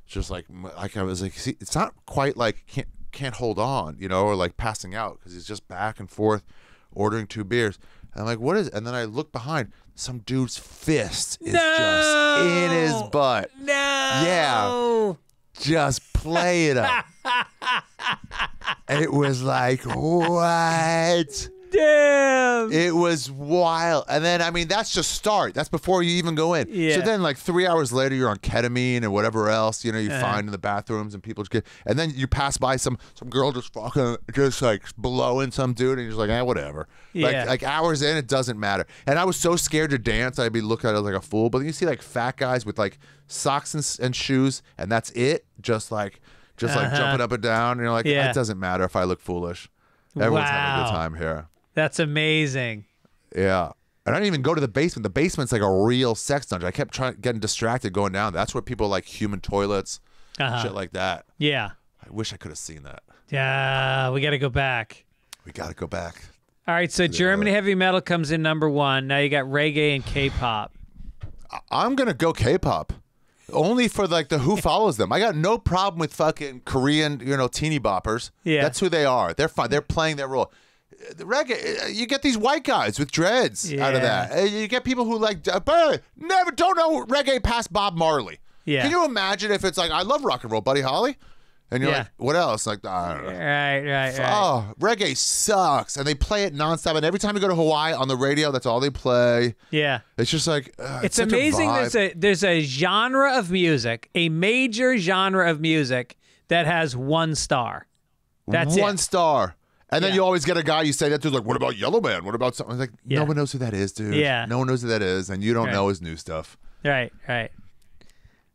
just like I was like, see, it's not quite like can't hold on, or like passing out because he's just back and forth ordering 2 beers. And I'm like, what is it? And then I look behind. Some dude's fist is just in his butt. No. Yeah. Just play it up. And it was like, what? Damn. It was wild. And then, I mean, that's just start. That's before you even go in. Yeah. So then, like 3 hours later, you're on ketamine and whatever else, you find in the bathrooms, and people just get, and then you pass by some girl just fucking, just like blowing some dude, and you're just like, whatever. Yeah. Like hours in, it doesn't matter. And I was so scared to dance, I'd be looking at it like a fool. But then you see like fat guys with like socks and shoes, and that's it. Just like jumping up and down. And you're like, it doesn't matter if I look foolish. Everyone's having a good time here. That's amazing. Yeah. And I didn't even go to the basement. The basement's like a real sex dungeon. I kept getting distracted going down. That's where people like human toilets, shit like that. Yeah. I wish I could have seen that. Yeah, we got to go back. We got to go back. All right, so German heavy metal comes in #1. Now you got reggae and K-pop. I'm going to go K-pop. Only for like the who follows them. I got no problem with fucking Korean, teeny boppers. Yeah. That's who they are. They're fine. They're playing their role. The reggae, you get these white guys with dreads out of that. You get people who like never don't know reggae past Bob Marley. Yeah. Can you imagine if it's like, I love rock and roll, Buddy Holly, and you're like, what else? Like, I don't know. Right. Oh, reggae sucks, and they play it nonstop. And every time you go to Hawaii on the radio, that's all they play. Yeah. It's just like it's amazing. There's a genre of music, a major genre of music that has 1 star. That's one star. And then Yeah. you always get a guy, you say that to, like, what about Yellow Man? What about something? Like, no one knows who that is, dude. Yeah. No one knows who that is, and you don't know his new stuff. Right.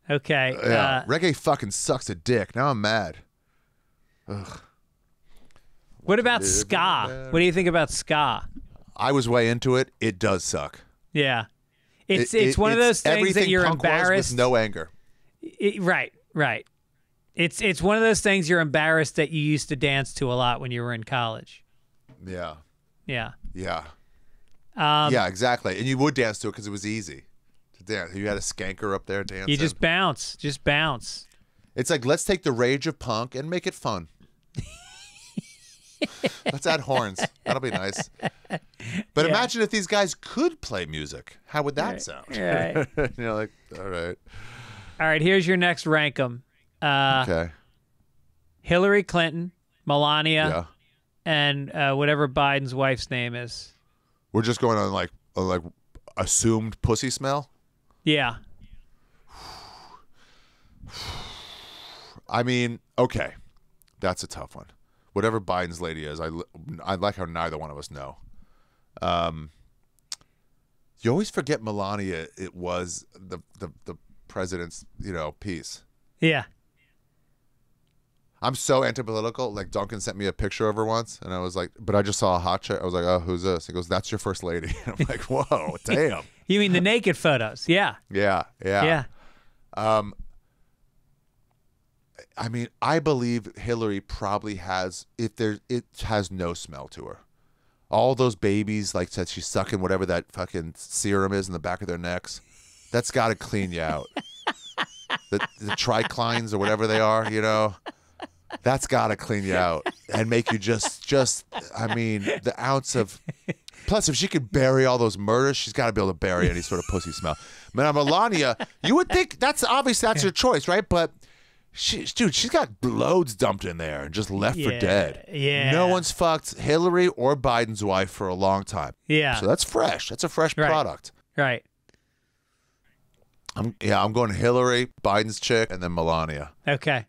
Okay. Yeah. Reggae fucking sucks a dick. Now I'm mad. Ugh. What about ska? What do you think about ska? I was way into it. It does suck. Yeah. It's one of those things that you're punk was embarrassed. with no anger. Right. It's one of those things you're embarrassed that you used to dance to a lot when you were in college. Yeah. Yeah. Yeah. Yeah, exactly. And you would dance to it because it was easy to dance. You had a skanker up there dancing. You just bounce. It's like, let's take the rage of punk and make it fun. Let's add horns. That'll be nice. But imagine if these guys could play music. How would that sound? Right. Like, all right. All right, here's your next rank 'em. Okay. Hillary Clinton, Melania, and whatever Biden's wife's name is. We're just going on like assumed pussy smell. Yeah. I mean, okay, that's a tough one. Whatever Biden's lady is, I like how neither one of us know. You always forget Melania. It was the president's piece. Yeah. I'm so anti-political. Like Duncan sent me a picture of her once, and I was like, but I just saw a hot chick. I was like, oh, who's this? He goes, that's your first lady. And I'm like, whoa, damn. You mean the naked photos? Yeah. Yeah. I mean, I believe Hillary probably has, it has no smell to her. All those babies, like said, she's sucking whatever that fucking serum is in the back of their necks. That's got to clean you out. the triclines or whatever they are, you know, that's got to clean you out and make you just. I mean, the ounce of. Plus, if she could bury all those murders, she's got to be able to bury any sort of pussy smell. Now, Melania, you would think that's your choice, right? But. She's got loads dumped in there and just left for dead. Yeah. No one's fucked Hillary or Biden's wife for a long time. Yeah. So that's fresh. That's a fresh product. Right. I'm going Hillary, Biden's chick, and then Melania. Okay.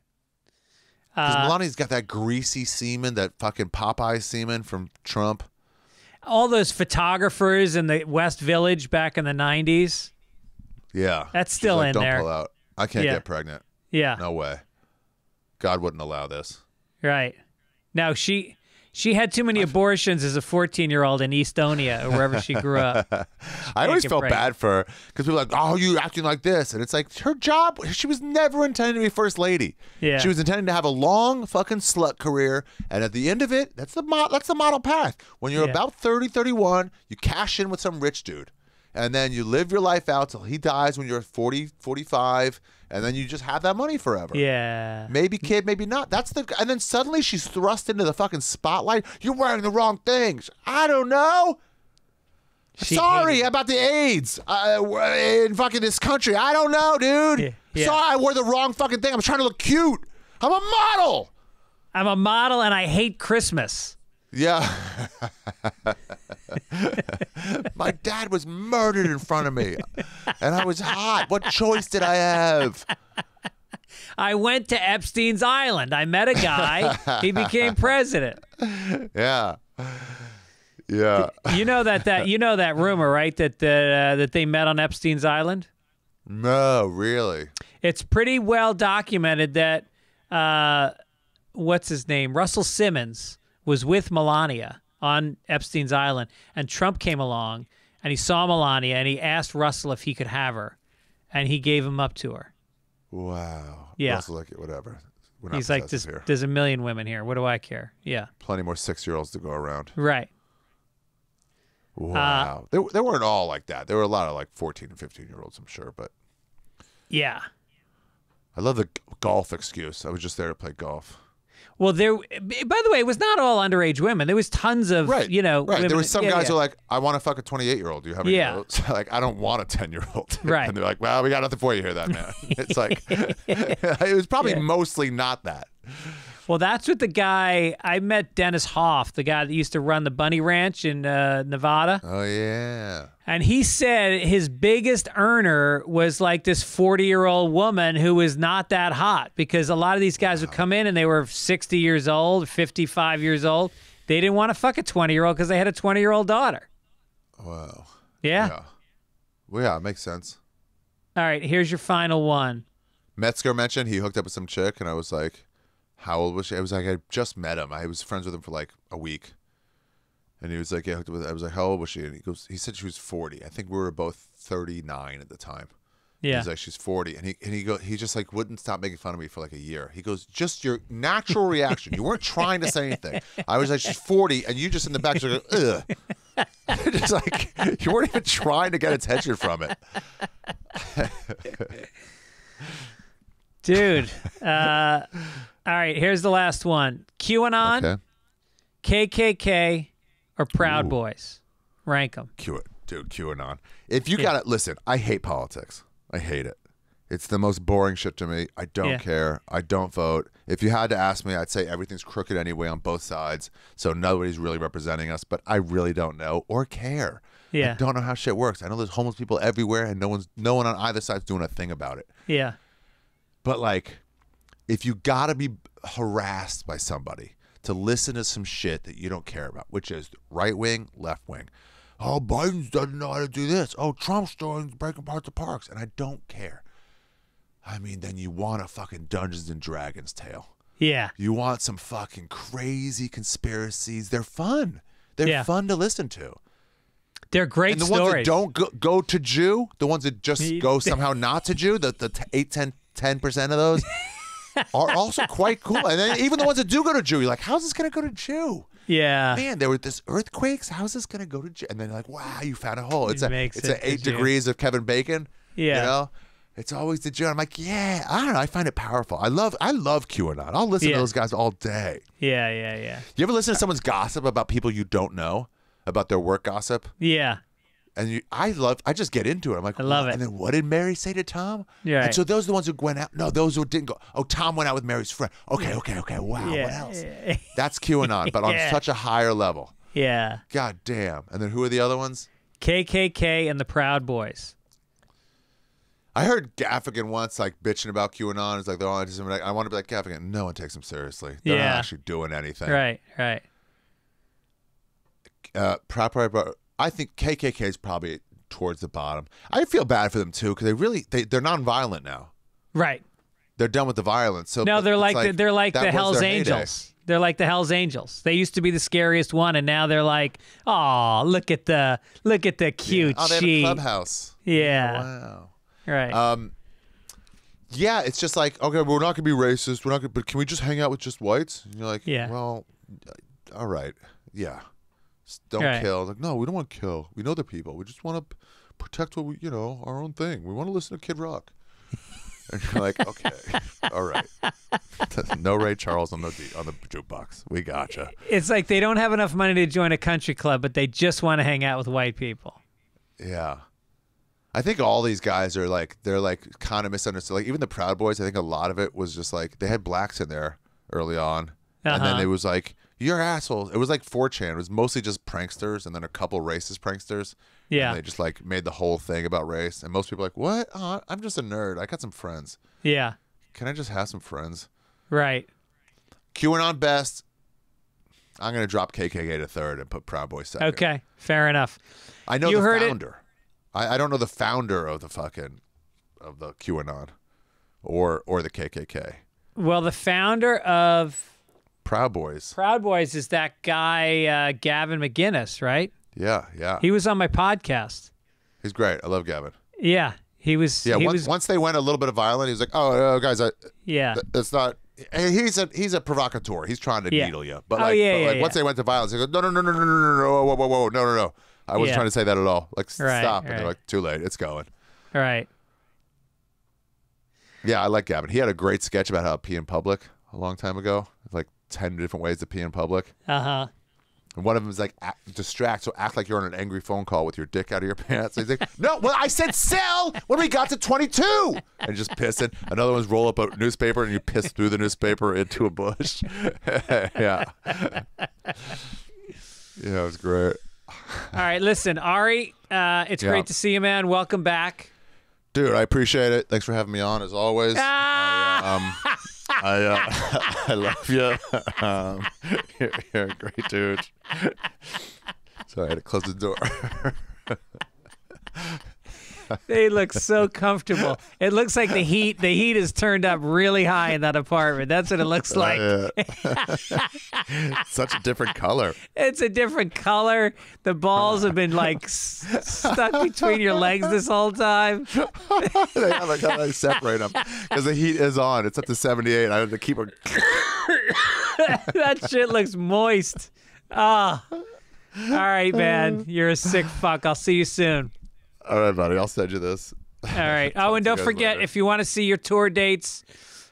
Because Melania's got that greasy semen, that fucking Popeye semen from Trump. All those photographers in the West Village back in the 90s. Yeah. That's still like, in don't there. Pull out. I can't get pregnant. Yeah. No way. God wouldn't allow this. Right. No, she had too many abortions as a 14-year-old in Estonia or wherever she grew up. I always felt bad for her because people were like, oh, you acting like this. And it's like her job. She was never intended to be first lady. Yeah. She was intended to have a long fucking slut career. And at the end of it, that's the model path. When you're about 30, 31, you cash in with some rich dude. And then you live your life out till he dies when you're 40, 45, and then you just have that money forever. Yeah. Maybe kid, maybe not. And then suddenly she's thrust into the fucking spotlight. You're wearing the wrong things. I don't know. Sorry about the AIDS in fucking this country. I don't know, dude. Yeah. Sorry, I wore the wrong fucking thing. I'm trying to look cute. I'm a model. I'm a model, and I hate Christmas. Yeah. My dad was murdered in front of me, and I was hot. What choice did I have? I went to Epstein's Island. I met a guy. He became president. Yeah. Yeah. You know that rumor, right? That they met on Epstein's Island? No, really. It's pretty well documented that what's his name? Russell Simmons was with Melania on Epstein's Island, and Trump came along, and he saw Melania, and he asked Russell if he could have her, and he gave him up to her. Wow. Yeah. Russell, like, whatever. He's like, there's a million women here. What do I care? Yeah. Plenty more 6-year-olds to go around. Right. Wow. They weren't all like that. There were a lot of like 14 and 15-year-olds, I'm sure, but. Yeah. I love the golf excuse. I was just there to play golf. Well, by the way, it was not all underage women. There was tons of, women. There were some guys who were like, I want to fuck a 28-year-old. Do you have any of those? Like, I don't want a 10-year-old. Right. And they're like, well, we got nothing for you here, then, man. It's like, it was probably mostly not that. Well, that's what the guy, I met Dennis Hoff, the guy that used to run the Bunny Ranch in Nevada. Oh, yeah. And he said his biggest earner was like this 40-year-old woman who was not that hot, because a lot of these guys would come in and they were 60 years old, 55 years old. They didn't want to fuck a 20-year-old because they had a 20-year-old daughter. Wow. Yeah. Well, yeah, it makes sense. All right, here's your final one. Metzger mentioned he hooked up with some chick, and I was like, how old was she? I was like, I just met him. I was friends with him for like a week. And he was like, yeah, I was like, how old was she? And he said she was 40. I think we were both 39 at the time. Yeah. He's like, she's 40. And he just like wouldn't stop making fun of me for like a year. He goes, just your natural reaction. You weren't trying to say anything. I was like, she's 40. And you just in the back, you're like, ugh. Just like, you weren't even trying to get attention from it. Dude. All right, here's the last one. QAnon, KKK, or Proud Boys? Rank them. QAnon. If you got it, listen, I hate politics. I hate it. It's the most boring shit to me. I don't care. I don't vote. If you had to ask me, I'd say everything's crooked anyway on both sides, so nobody's really representing us, but I really don't know or care. Yeah. I don't know how shit works. I know there's homeless people everywhere, and no one on either side's doing a thing about it. Yeah. But like, if you got to be harassed by somebody to listen to some shit that you don't care about, which is right wing, left wing. Oh, Biden doesn't know how to do this. Oh, Trump's breaking apart the parks. And I don't care. I mean, then you want a fucking Dungeons and Dragons tale. Yeah. You want some fucking crazy conspiracies. They're fun. They're fun to listen to. They're great and the stories. ones that don't go to Jew, the ones that just go somehow not to Jew, the 10% of those are also quite cool. And then even the ones that do go to Jew, you're like, how's this going to go to Jew? Yeah. Man, there were this earthquakes. How's this going to go to Jew? And then you're like, wow, you found a hole. It's a 8 degrees of Kevin Bacon. Yeah. You know? It's always the Jew. I'm like, yeah, I don't know. I find it powerful. I love QAnon. I'll listen to those guys all day. Yeah. You ever listen to someone's gossip about people you don't know? About their work gossip? Yeah. And I just get into it. I'm like, I love it. And then what did Mary say to Tom? Yeah. And so those are the ones who went out. No, those who didn't go. Oh, Tom went out with Mary's friend. Okay. Wow, what else? That's QAnon, but on such a higher level. Yeah. God damn. And then who are the other ones? KKK and the Proud Boys. I heard Gaffigan once like bitching about QAnon. It's like they're all anti-Semitic. I want to be like Gaffigan. No one takes them seriously. They're not actually doing anything. Right. Proud Boys. I think KKK is probably towards the bottom. I feel bad for them too because they're nonviolent now. Right. They're done with the violence. So no, they're like the Hell's Angels. Angels. They're like the Hell's Angels. They used to be the scariest one, and now they're like, oh, look at the cute Oh, they have a clubhouse. Yeah. Oh, wow. Right. Yeah, it's just like, okay, we're not gonna be racist. We're not gonna, but can we just hang out with just whites? And you're like, well, all right, yeah. Don't kill. Like, no, we don't want to kill. We know they're people. We just want to protect what our own thing. We want to listen to Kid Rock. And you're like, okay, all right. No Ray Charles on the jukebox. We gotcha. It's like they don't have enough money to join a country club, but they just want to hang out with white people. Yeah. I think all these guys are like, they're like kind of misunderstood. Like even the Proud Boys, I think a lot of it was just like, they had blacks in there early on. And then it was like, you're assholes. It was like 4chan. It was mostly just pranksters and then a couple racist pranksters. Yeah. And they just like made the whole thing about race. And most people are like, what? Oh, I'm just a nerd. I got some friends. Yeah. Can I just have some friends? Right. QAnon best. I'm going to drop KKK to third and put Proud Boys second. Okay. Fair enough. I know the founder. I don't know the founder of the QAnon or the KKK. Well, the founder of Proud Boys is that guy, Gavin McInnes, right? Yeah. He was on my podcast. He's great. I love Gavin. Yeah, he was. Yeah, once they went a little bit of violent, he was like, "Oh, guys, that's not." He's a provocateur. He's trying to needle you. But once they went to violence, he goes, "No, whoa, no. I wasn't trying to say that at all. Like, stop." And they're like, "Too late. It's going." Right. Yeah, I like Gavin. He had a great sketch about how to pee in public a long time ago. Like 10 different ways to pee in public. Uh-huh. And one of them is like distract, so act like you're on an angry phone call with your dick out of your pants. So he's like, no, well, I said sell when we got to 22. And just pissing. Another one's roll up a newspaper and you piss through the newspaper into a bush. Yeah. Yeah, it was great. All right, listen, Ari, it's great to see you, man. Welcome back. Dude, I appreciate it. Thanks for having me on, as always. I love you. You're a great dude. Sorry, I had to close the door. They look so comfortable. It looks like the heat is turned up really high in that apartment. That's what it looks like. Such a different color. It's a different color. The balls have been like stuck between your legs this whole time. They have like how they separate them because the heat is on. It's up to 78. I have to keep it. That shit looks moist. Ah. All right, man. You're a sick fuck. I'll see you soon. All right, buddy. I'll send you this. All right. Oh, and don't forget, if you want to see your tour dates,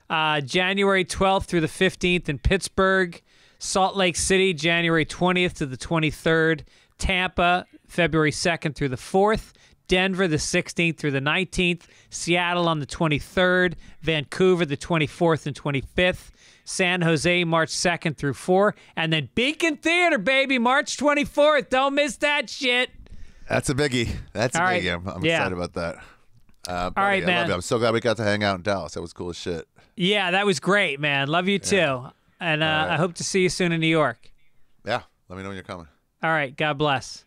January 12th through the 15th in Pittsburgh, Salt Lake City, January 20th to the 23rd, Tampa, February 2nd through the 4th, Denver, the 16th through the 19th, Seattle on the 23rd, Vancouver, the 24th and 25th, San Jose, March 2nd through 4th, and then Beacon Theater, baby, March 24th. Don't miss that shit. That's a biggie. That's a biggie. I'm excited about that. All right, man. I love you. I'm so glad we got to hang out in Dallas. That was cool as shit. Yeah, that was great, man. Love you too. And I hope to see you soon in New York. Yeah. Let me know when you're coming. All right. God bless.